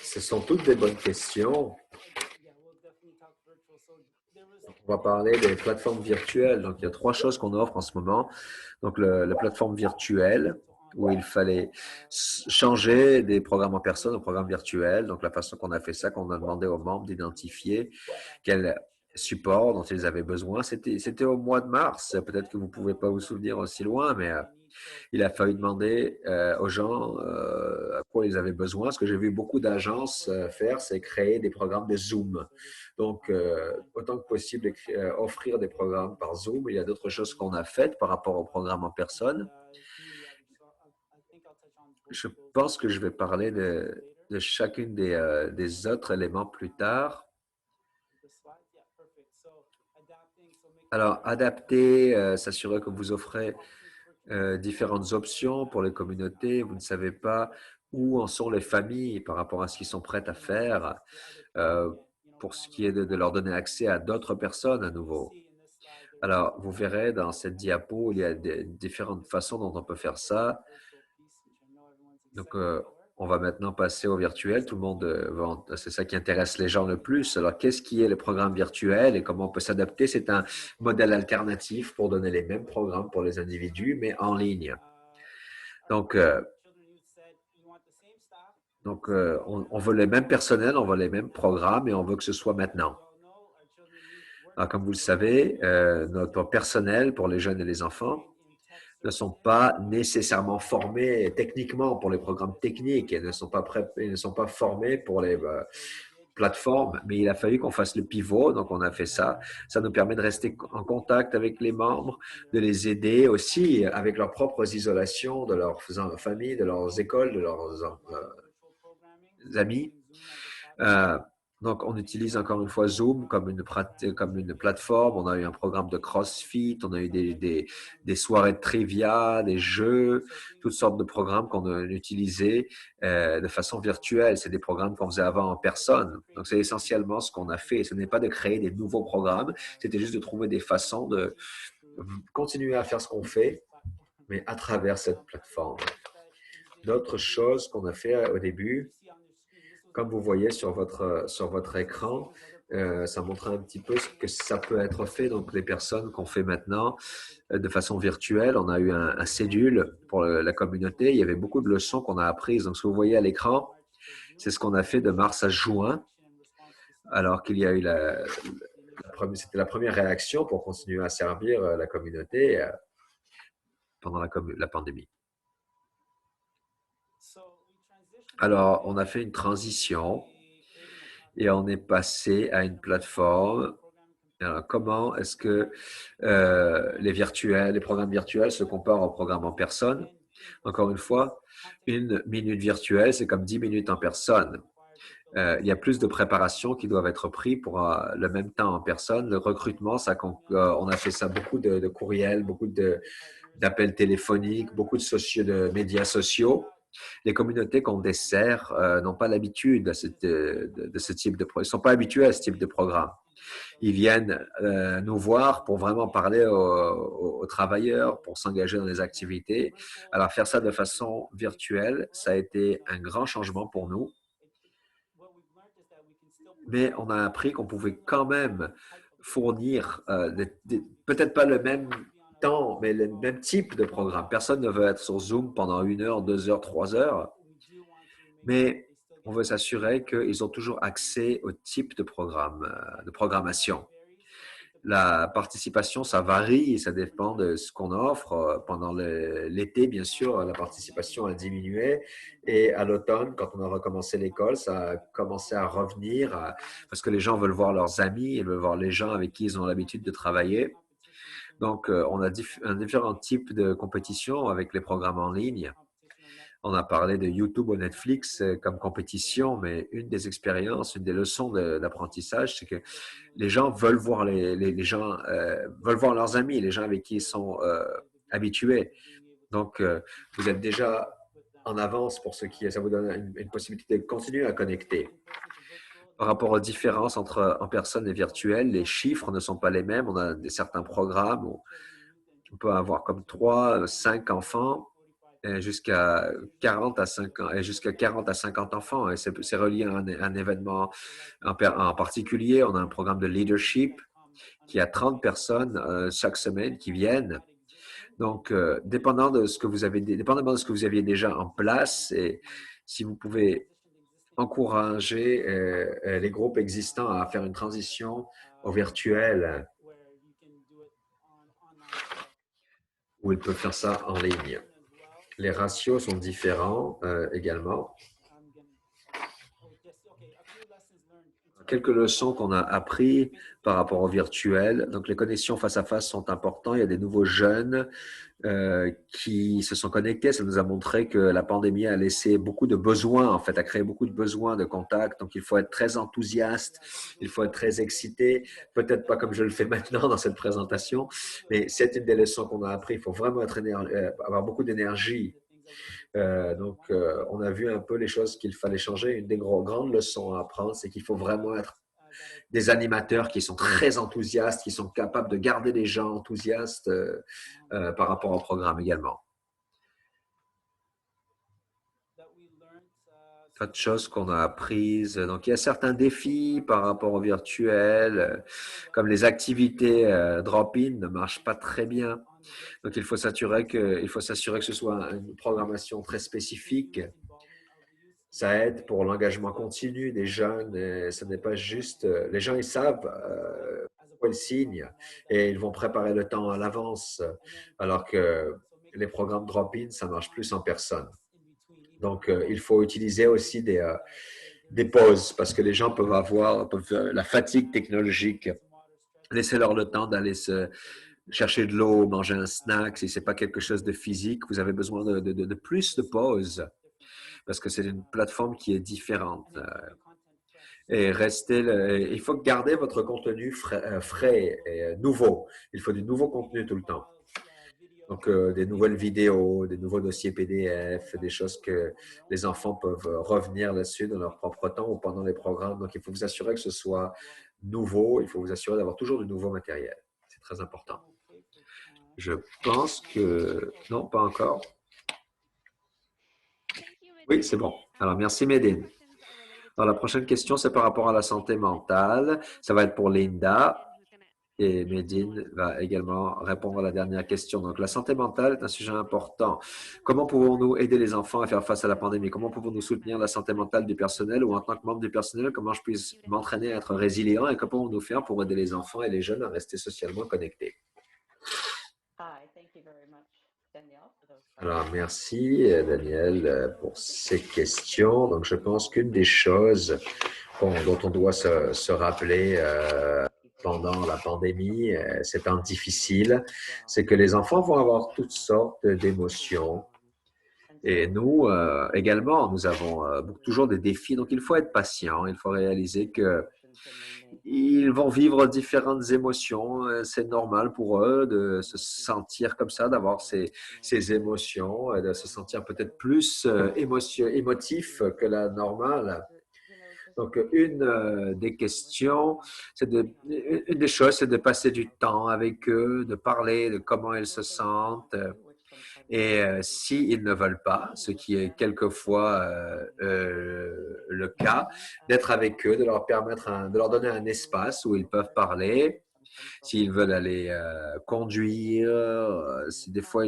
Ce sont toutes des bonnes questions. On va parler des plateformes virtuelles. Donc, il y a 3 choses qu'on offre en ce moment. Donc, la plateforme virtuelle, où il fallait changer des programmes en personne au programme virtuel. Donc, la façon qu'on a fait ça, qu'on a demandé aux membres d'identifier quel support dont ils avaient besoin. C'était au mois de mars. Peut-être que vous ne pouvez pas vous souvenir aussi loin, mais il a fallu demander aux gens à quoi ils avaient besoin. Ce que j'ai vu beaucoup d'agences faire, c'est créer des programmes de Zoom. Donc, autant que possible, offrir des programmes par Zoom. Il y a d'autres choses qu'on a faites par rapport au programme en personne. Je pense que je vais parler de chacune des autres éléments plus tard. Alors, adapter, s'assurer que vous offrez différentes options pour les communautés. Vous ne savez pas où en sont les familles par rapport à ce qu'ils sont prêtes à faire pour ce qui est de leur donner accès à d'autres personnes à nouveau. Alors, vous verrez dans cette diapo, il y a différentes façons dont on peut faire ça. Donc, on va maintenant passer au virtuel. Tout le monde, c'est ça qui intéresse les gens le plus. Alors, qu'est-ce qui est le programme virtuel et comment on peut s'adapter? C'est un modèle alternatif pour donner les mêmes programmes pour les individus, mais en ligne. Donc, Donc, on veut les mêmes personnels, on veut les mêmes programmes et on veut que ce soit maintenant. Alors, comme vous le savez, notre personnel pour les jeunes et les enfants ne sont pas nécessairement formés techniquement pour les programmes techniques et ne sont pas prêts, ils ne sont pas formés pour les plateformes, mais il a fallu qu'on fasse le pivot, donc on a fait ça. Ça nous permet de rester en contact avec les membres, de les aider aussi avec leurs propres isolations, de leurs familles, de leurs écoles, de leurs amis. Donc, on utilise encore une fois Zoom comme une plateforme. On a eu un programme de CrossFit, on a eu des soirées de trivia, des jeux, toutes sortes de programmes qu'on a utilisés de façon virtuelle. C'est des programmes qu'on faisait avant en personne. Donc, c'est essentiellement ce qu'on a fait. Ce n'est pas de créer des nouveaux programmes, c'était juste de trouver des façons de continuer à faire ce qu'on fait, mais à travers cette plateforme. D'autres choses qu'on a fait au début, comme vous voyez sur votre écran, ça montre un petit peu ce que ça peut être fait. Donc, les personnes qu'on fait maintenant de façon virtuelle, on a eu un cédule pour la communauté. Il y avait beaucoup de leçons qu'on a apprises. Donc, ce que vous voyez à l'écran, c'est ce qu'on a fait de mars à juin, alors qu'il y a eu c'était la première réaction pour continuer à servir la communauté pendant la pandémie. Alors, on a fait une transition et on est passé à une plateforme. Alors, comment est-ce que les programmes virtuels se comparent aux programmes en personne? Encore une fois, une minute virtuelle, c'est comme 10 minutes en personne. Il y a plus de préparations qui doivent être prises pour le même temps en personne. Le recrutement, on a fait ça beaucoup de courriels, beaucoup d'appels téléphoniques, beaucoup de médias sociaux. Les communautés qu'on dessert n'ont pas l'habitude de ce type de programme. Ils ne sont pas habitués à ce type de programme. Ils viennent nous voir pour vraiment parler aux travailleurs, pour s'engager dans des activités. Alors, faire ça de façon virtuelle, ça a été un grand changement pour nous. Mais on a appris qu'on pouvait quand même fournir, peut-être pas le même temps, mais le même type de programme. Personne ne veut être sur Zoom pendant 1 heure, 2 heures, 3 heures, mais on veut s'assurer qu'ils ont toujours accès au type de programme, de programmation. La participation, ça varie et ça dépend de ce qu'on offre. Pendant l'été, bien sûr, la participation a diminué. Et à l'automne, quand on a recommencé l'école, ça a commencé à revenir parce que les gens veulent voir leurs amis, ils veulent voir les gens avec qui ils ont l'habitude de travailler. Donc, on a différents types de compétitions avec les programmes en ligne. On a parlé de YouTube ou Netflix comme compétition, mais une des expériences, une des leçons d'apprentissage, c'est que les gens veulent voir les gens veulent voir leurs amis, les gens avec qui ils sont habitués. Donc, vous êtes déjà en avance pour ce qui est. Ça vous donne une possibilité de continuer à connecter. Par rapport aux différences entre en personne et virtuel, les chiffres ne sont pas les mêmes. On a certains programmes où on peut avoir comme 3, 5 enfants jusqu'à 40 à 50 enfants. Et c'est relié à un événement en particulier. On a un programme de leadership qui a 30 personnes chaque semaine qui viennent. Donc, dépendamment de ce que vous aviez déjà en place, et si vous pouvez encourager les groupes existants à faire une transition au virtuel, où ils peuvent faire ça en ligne. Les ratios sont différents également. Quelques leçons qu'on a apprises par rapport au virtuel. Donc, les connexions face à face sont importantes. Il y a des nouveaux jeunes qui se sont connectés. Ça nous a montré que la pandémie a laissé beaucoup de besoins, en fait, a créé beaucoup de besoins de contact. Donc, il faut être très enthousiaste, il faut être très excité. Peut-être pas comme je le fais maintenant dans cette présentation, mais c'est une des leçons qu'on a apprises. Il faut vraiment avoir beaucoup d'énergie. Donc, on a vu un peu les choses qu'il fallait changer. Une des grandes leçons à apprendre, c'est qu'il faut vraiment être des animateurs qui sont très enthousiastes, qui sont capables de garder les gens enthousiastes par rapport au programme également. Autre chose qu'on a apprises. Donc, il y a certains défis par rapport au virtuel, comme les activités drop-in ne marchent pas très bien. Donc, il faut s'assurer que ce soit une programmation très spécifique. Ça aide pour l'engagement continu des jeunes. Et ce n'est pas juste… les gens, ils savent pourquoi ils signent et ils vont préparer le temps à l'avance, alors que les programmes drop-in, ça marche plus en personne. Donc, il faut utiliser aussi des pauses parce que les gens peuvent la fatigue technologique. Laissez-leur le temps d'aller se chercher de l'eau, manger un snack. Si ce n'est pas quelque chose de physique, vous avez besoin de plus de pauses parce que c'est une plateforme qui est différente. Et il faut garder votre contenu frais et nouveau. Il faut du nouveau contenu tout le temps. Donc, des nouvelles vidéos, des nouveaux dossiers PDF, des choses que les enfants peuvent revenir là-dessus dans leur propre temps ou pendant les programmes. Donc, il faut vous assurer que ce soit nouveau. Il faut vous assurer d'avoir toujours du nouveau matériel. C'est très important. Je pense que… Non, pas encore. Oui, c'est bon. Alors, merci, Médine. Alors, la prochaine question, c'est par rapport à la santé mentale. Ça va être pour Linda. Et Médine va également répondre à la dernière question. Donc, la santé mentale est un sujet important. Comment pouvons-nous aider les enfants à faire face à la pandémie? Comment pouvons-nous soutenir la santé mentale du personnel ou en tant que membre du personnel, comment je puisse m'entraîner à être résilient et que pouvons-nous faire pour aider les enfants et les jeunes à rester socialement connectés? Alors, merci Daniel pour ces questions. Donc, je pense qu'une des choses dont on doit se rappeler pendant la pandémie, ces temps difficiles, c'est que les enfants vont avoir toutes sortes d'émotions. Et nous également, nous avons toujours des défis. Donc, il faut être patient. Il faut réaliser que ils vont vivre différentes émotions. C'est normal pour eux de se sentir comme ça, d'avoir ces émotions, de se sentir peut-être plus émotif que la normale. Donc, des questions, une des choses, c'est de passer du temps avec eux, de parler de comment ils se sentent. Et s'ils ne veulent pas, ce qui est quelquefois le cas, d'être avec eux, de leur permettre, de leur donner un espace où ils peuvent parler. S'ils veulent aller conduire, si des fois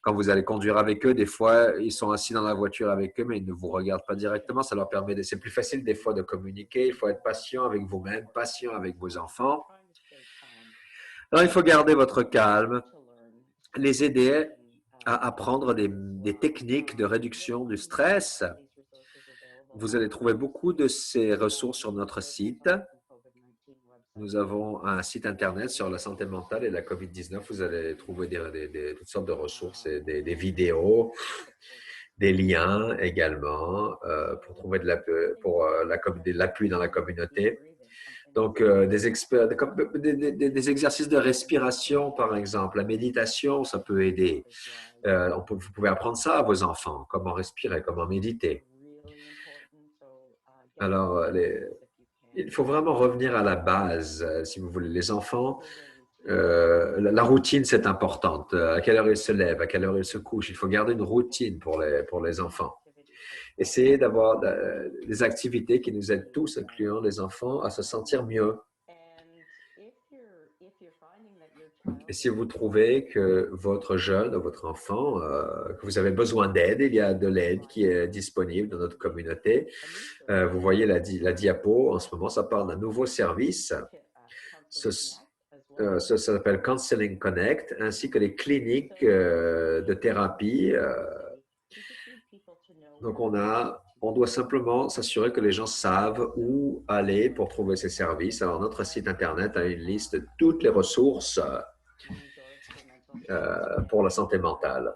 quand vous allez conduire avec eux, des fois ils sont assis dans la voiture avec eux, mais ils ne vous regardent pas directement. Ça leur permet c'est plus facile des fois de communiquer. Il faut être patient avec vous-même, patient avec vos enfants. Alors il faut garder votre calme, les aider à apprendre des techniques de réduction du stress. Vous allez trouver beaucoup de ces ressources sur notre site. Nous avons un site Internet sur la santé mentale et la COVID-19. Vous allez trouver toutes sortes de ressources, et des vidéos, des liens également pour trouver de l'appui dans la communauté. Donc, des exercices de respiration, par exemple. La méditation, ça peut aider. Vous pouvez apprendre ça à vos enfants, comment respirer, comment méditer. Alors, il faut vraiment revenir à la base, si vous voulez. Les enfants, la routine, c'est importante. À quelle heure ils se lèvent, à quelle heure ils se couchent. Il faut garder une routine pour les enfants. Essayez d'avoir des activités qui nous aident tous, incluant les enfants, à se sentir mieux. Et si vous trouvez que votre jeune ou votre enfant, que vous avez besoin d'aide, il y a de l'aide qui est disponible dans notre communauté. Vous voyez la diapo, en ce moment, ça parle d'un nouveau service. Ça s'appelle Counseling Connect, ainsi que les cliniques de thérapie. Donc, on doit simplement s'assurer que les gens savent où aller pour trouver ces services. Alors, notre site Internet a une liste de toutes les ressources pour la santé mentale.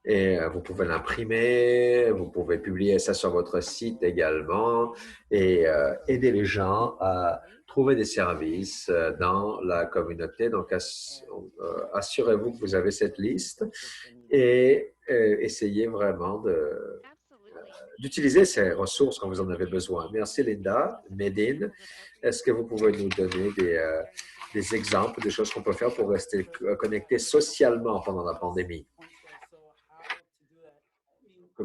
Et vous pouvez l'imprimer, vous pouvez publier ça sur votre site également et aider les gens à trouver des services dans la communauté. Donc, assurez-vous que vous avez cette liste et essayez vraiment d'utiliser ces ressources quand vous en avez besoin. Merci Linda. Médine, est-ce que vous pouvez nous donner des exemples, des choses qu'on peut faire pour rester connecté socialement pendant la pandémie?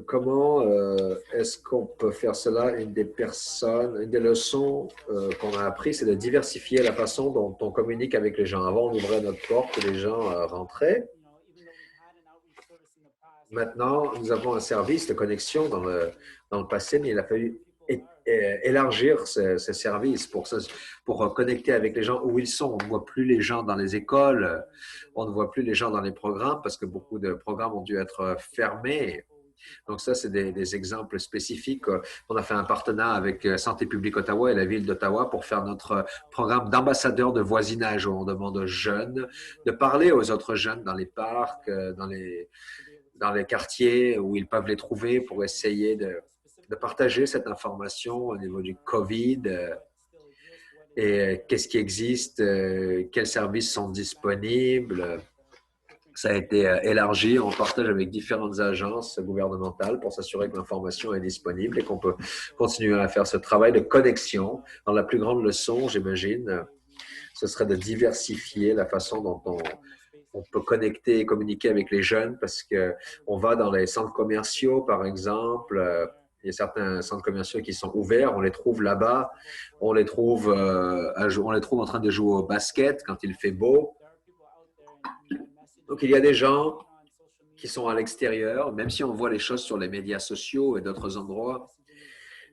Comment est-ce qu'on peut faire cela? Une des leçons qu'on a apprises, c'est de diversifier la façon dont on communique avec les gens. Avant, on ouvrait notre porte et les gens rentraient. Maintenant, nous avons un service de connexion dans le passé, mais il a fallu élargir ce service pour connecter avec les gens où ils sont. On ne voit plus les gens dans les écoles, on ne voit plus les gens dans les programmes parce que beaucoup de programmes ont dû être fermés. Donc ça, c'est des exemples spécifiques. On a fait un partenariat avec Santé publique Ottawa et la ville d'Ottawa pour faire notre programme d'ambassadeur de voisinage où on demande aux jeunes de parler aux autres jeunes dans les parcs, dans les quartiers où ils peuvent les trouver pour essayer de partager cette information au niveau du COVID et qu'est-ce qui existe, quels services sont disponibles. Ça a été élargi. On partage avec différentes agences gouvernementales pour s'assurer que l'information est disponible et qu'on peut continuer à faire ce travail de connexion. Dans la plus grande leçon, j'imagine, ce serait de diversifier la façon dont on peut connecter et communiquer avec les jeunes parce qu'on va dans les centres commerciaux, par exemple. Il y a certains centres commerciaux qui sont ouverts, on les trouve là-bas, on les trouve en train de jouer au basket quand il fait beau. Donc, il y a des gens qui sont à l'extérieur, même si on voit les choses sur les médias sociaux et d'autres endroits,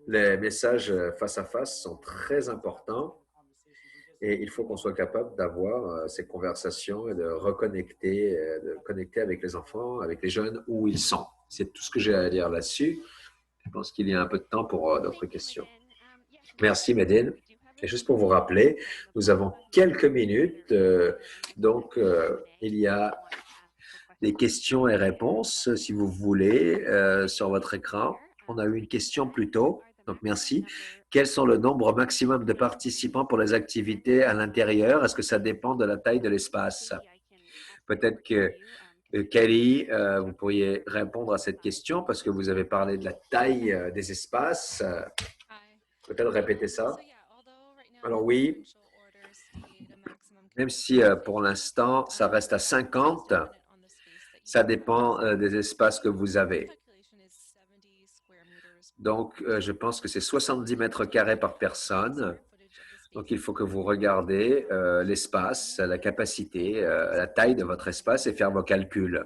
les messages face à face sont très importants et il faut qu'on soit capable d'avoir ces conversations et de reconnecter, de connecter avec les enfants, avec les jeunes où ils sont. C'est tout ce que j'ai à dire là-dessus. Je pense qu'il y a un peu de temps pour d'autres questions. Merci, Medine. Et juste pour vous rappeler, nous avons quelques minutes, donc il y a des questions et réponses, si vous voulez, sur votre écran. On a eu une question plus tôt, donc merci. Quels sont le nombre maximum de participants pour les activités à l'intérieur? Est-ce que ça dépend de la taille de l'espace? Peut-être que Kelly, vous pourriez répondre à cette question parce que vous avez parlé de la taille des espaces. Peut-être répéter ça. Alors oui, même si pour l'instant, ça reste à 50, ça dépend des espaces que vous avez. Donc, je pense que c'est 70 mètres carrés par personne. Donc, il faut que vous regardez l'espace, la capacité, la taille de votre espace et faire vos calculs.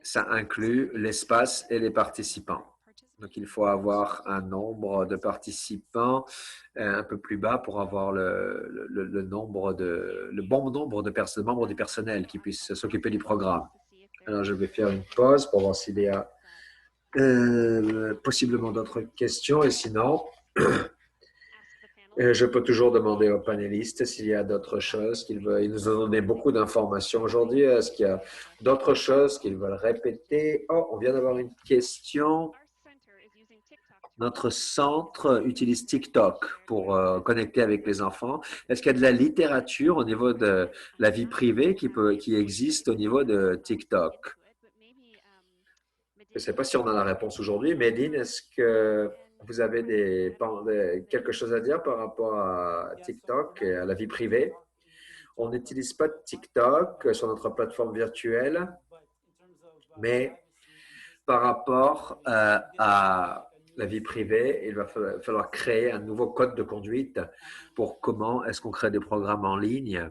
Ça inclut l'espace et les participants. Donc, il faut avoir un nombre de participants un peu plus bas pour avoir le bon nombre de personnes, membres du personnel qui puissent s'occuper du programme. Alors, je vais faire une pause pour voir s'il y a possiblement d'autres questions. Et sinon, je peux toujours demander aux panélistes s'il y a d'autres choses qu'ils veulent. Ils nous ont donné beaucoup d'informations aujourd'hui. Est-ce qu'il y a d'autres choses qu'ils veulent répéter? Oh, on vient d'avoir une question. Notre centre utilise TikTok pour connecter avec les enfants. Est-ce qu'il y a de la littérature au niveau de la vie privée qui existe au niveau de TikTok? Je ne sais pas si on a la réponse aujourd'hui. Medine, est-ce que vous avez quelque chose à dire par rapport à TikTok et à la vie privée? On n'utilise pas TikTok sur notre plateforme virtuelle, mais par rapport à la vie privée, il va falloir créer un nouveau code de conduite pour comment est-ce qu'on crée des programmes en ligne.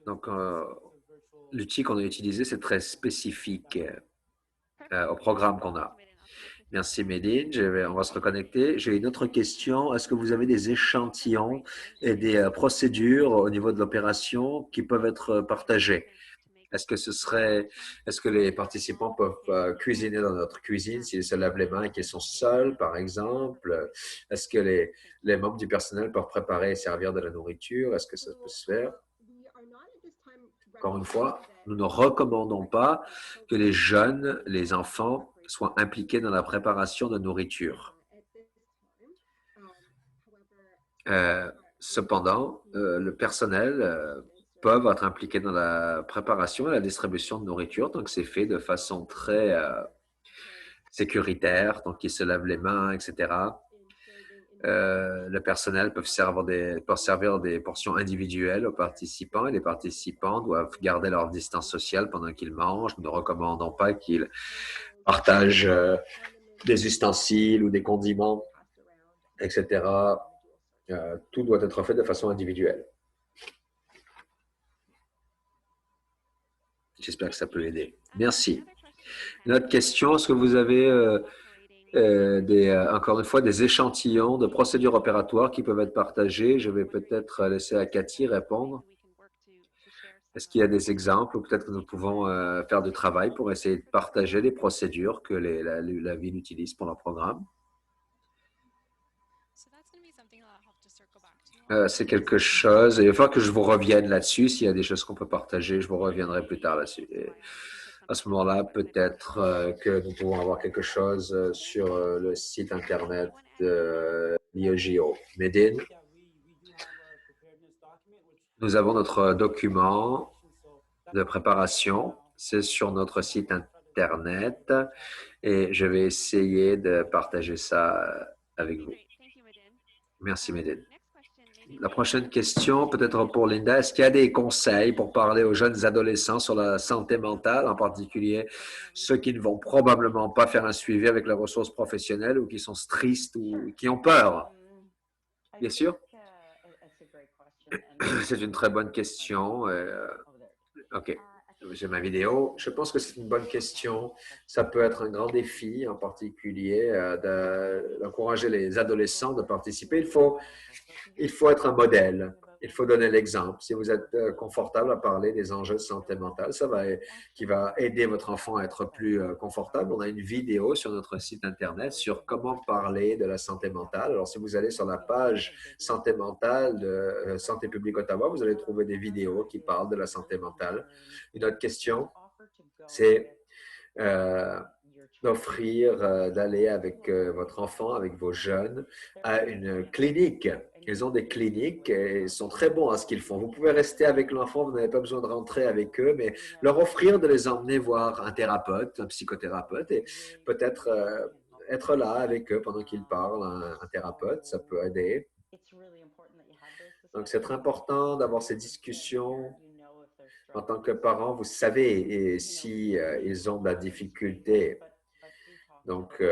Donc, l'outil qu'on a utilisé, c'est très spécifique au programme qu'on a. Merci Medine, on va se reconnecter. J'ai une autre question. Est-ce que vous avez des échantillons et des procédures au niveau de l'opération qui peuvent être partagées? Est-ce que les participants peuvent cuisiner dans notre cuisine s'ils se lavent les mains et qu'ils sont seuls, par exemple? Est-ce que les membres du personnel peuvent préparer et servir de la nourriture? Est-ce que ça peut se faire? Encore une fois, nous ne recommandons pas que les jeunes, les enfants, soient impliqués dans la préparation de nourriture. Cependant, le personnel peuvent être impliqués dans la préparation et la distribution de nourriture, donc c'est fait de façon très sécuritaire, donc ils se lavent les mains, etc. Le personnel peut servir des portions individuelles aux participants et les participants doivent garder leur distance sociale pendant qu'ils mangent. Nous ne recommandons pas qu'ils partagent des ustensiles ou des condiments, etc. Tout doit être fait de façon individuelle. J'espère que ça peut aider. Merci. Une autre question, est-ce que vous avez encore une fois des échantillons de procédures opératoires qui peuvent être partagés? Je vais peut-être laisser à Cathy répondre. Est-ce qu'il y a des exemples ou peut-être que nous pouvons faire du travail pour essayer de partager les procédures que la ville utilise pour leur programme? C'est quelque chose, et il faut que je vous revienne là-dessus. S'il y a des choses qu'on peut partager, je vous reviendrai plus tard là-dessus. Et à ce moment-là, peut-être que nous pouvons avoir quelque chose sur le site Internet de l'IEJO. Medine, nous avons notre document de préparation. C'est sur notre site Internet et je vais essayer de partager ça avec vous. Merci, Medine. La prochaine question, peut-être pour Linda, est-ce qu'il y a des conseils pour parler aux jeunes adolescents sur la santé mentale, en particulier ceux qui ne vont probablement pas faire un suivi avec les ressources professionnelles ou qui sont tristes ou qui ont peur? Bien sûr. C'est une très bonne question. OK. J'ai ma vidéo. Je pense que c'est une bonne question. Ça peut être un grand défi, en particulier, d'encourager les adolescents de participer. Il faut être un modèle. Il faut donner l'exemple. Si vous êtes confortable à parler des enjeux de santé mentale, qui va aider votre enfant à être plus confortable. On a une vidéo sur notre site Internet sur comment parler de la santé mentale. Alors, si vous allez sur la page santé mentale de Santé publique Ottawa, vous allez trouver des vidéos qui parlent de la santé mentale. Une autre question, c'est d'offrir d'aller avec votre enfant, avec vos jeunes, à une clinique. Ils ont des cliniques et ils sont très bons à ce qu'ils font. Vous pouvez rester avec l'enfant, vous n'avez pas besoin de rentrer avec eux, mais leur offrir de les emmener voir un thérapeute, un psychothérapeute, et peut-être être là avec eux pendant qu'ils parlent, un thérapeute, ça peut aider. Donc, c'est très important d'avoir ces discussions. En tant que parent, vous savez si ils ont de la difficulté. Donc,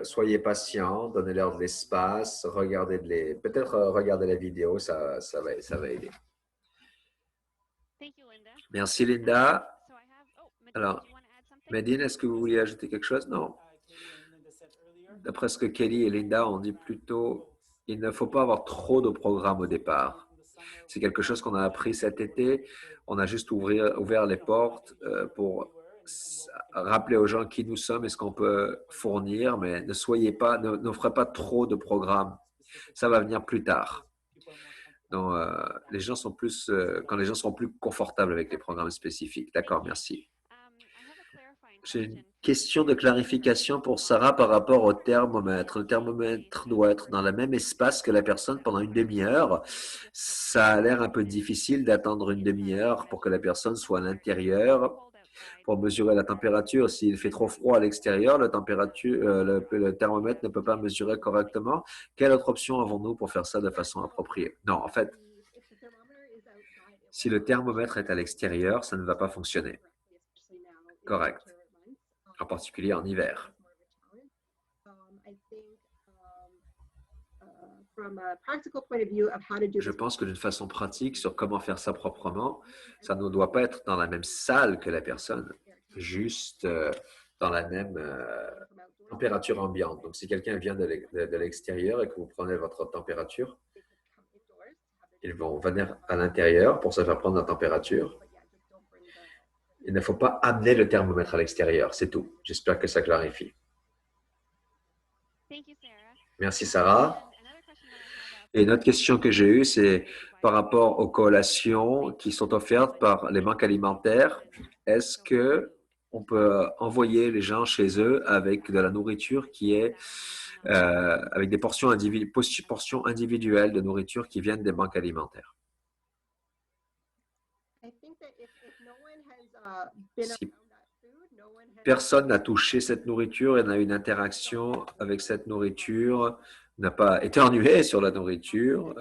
soyez patient, donnez-leur de l'espace, peut-être regarder la vidéo, ça va aider. Merci, Linda. Alors, Medine, est-ce que vous vouliez ajouter quelque chose? Non. D'après ce que Kelly et Linda ont dit plus tôt, il ne faut pas avoir trop de programmes au départ. C'est quelque chose qu'on a appris cet été. On a juste ouvert les portes pour rappeler aux gens qui nous sommes et ce qu'on peut fournir, mais n'offrez pas trop de programmes. Ça va venir plus tard. Donc, les gens sont quand les gens seront plus confortables avec les programmes spécifiques. D'accord, merci. J'ai une question de clarification pour Sarah par rapport au thermomètre. Le thermomètre doit être dans le même espace que la personne pendant une demi-heure. Ça a l'air un peu difficile d'attendre une demi-heure pour que la personne soit à l'intérieur pour mesurer la température. S'il fait trop froid à l'extérieur, le thermomètre ne peut pas mesurer correctement. Quelle autre option avons-nous pour faire ça de façon appropriée? Non, en fait, si le thermomètre est à l'extérieur, ça ne va pas fonctionner. Correct. En particulier en hiver. Je pense que d'une façon pratique, sur comment faire ça proprement, ça ne doit pas être dans la même salle que la personne, juste dans la même température ambiante. Donc, si quelqu'un vient de l'extérieur et que vous prenez votre température, ils vont venir à l'intérieur pour se faire prendre la température. Il ne faut pas amener le thermomètre à l'extérieur, c'est tout. J'espère que ça clarifie. Merci, Sarah. Et une autre question que j'ai eue, c'est par rapport aux collations qui sont offertes par les banques alimentaires. Est-ce qu'on peut envoyer les gens chez eux avec de la nourriture qui est avec des portions individuelles de nourriture qui viennent des banques alimentaires? Si personne n'a touché cette nourriture et n'a eu une interaction avec cette nourriture, n'a pas éternué sur la nourriture,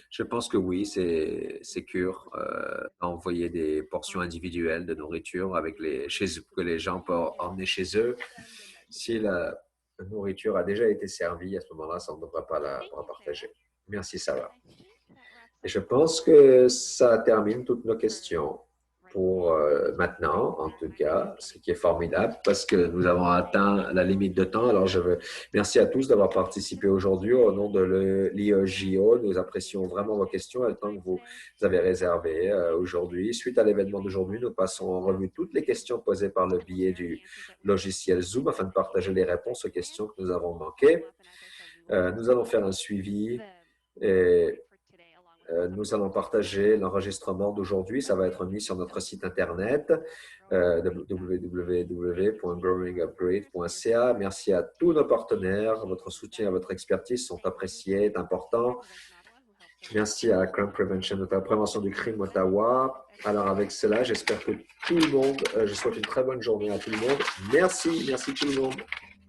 je pense que oui, c'est sûr d'envoyer des portions individuelles de nourriture que les gens peuvent emmener chez eux. Si la nourriture a déjà été servie, à ce moment-là, ça ne devrait pas la partager. Merci, Sarah. Et je pense que ça termine toutes nos questions. pour maintenant, en tout cas, ce qui est formidable parce que nous avons atteint la limite de temps. Alors, je veux merci à tous d'avoir participé aujourd'hui au nom de l'IEJO. Nous apprécions vraiment vos questions et le temps que vous avez réservé aujourd'hui. Suite à l'événement d'aujourd'hui, nous passons en revue toutes les questions posées par le biais du logiciel Zoom afin de partager les réponses aux questions que nous avons manquées. Nous allons faire un suivi et nous allons partager l'enregistrement d'aujourd'hui. Ça va être mis sur notre site Internet, www.growingupgrade.ca. Merci à tous nos partenaires. Votre soutien et votre expertise sont appréciés, est important. Merci à Crime Prevention, la prévention du crime Ottawa. Alors, avec cela, j'espère que tout le monde, je souhaite une très bonne journée à tout le monde. Merci tout le monde.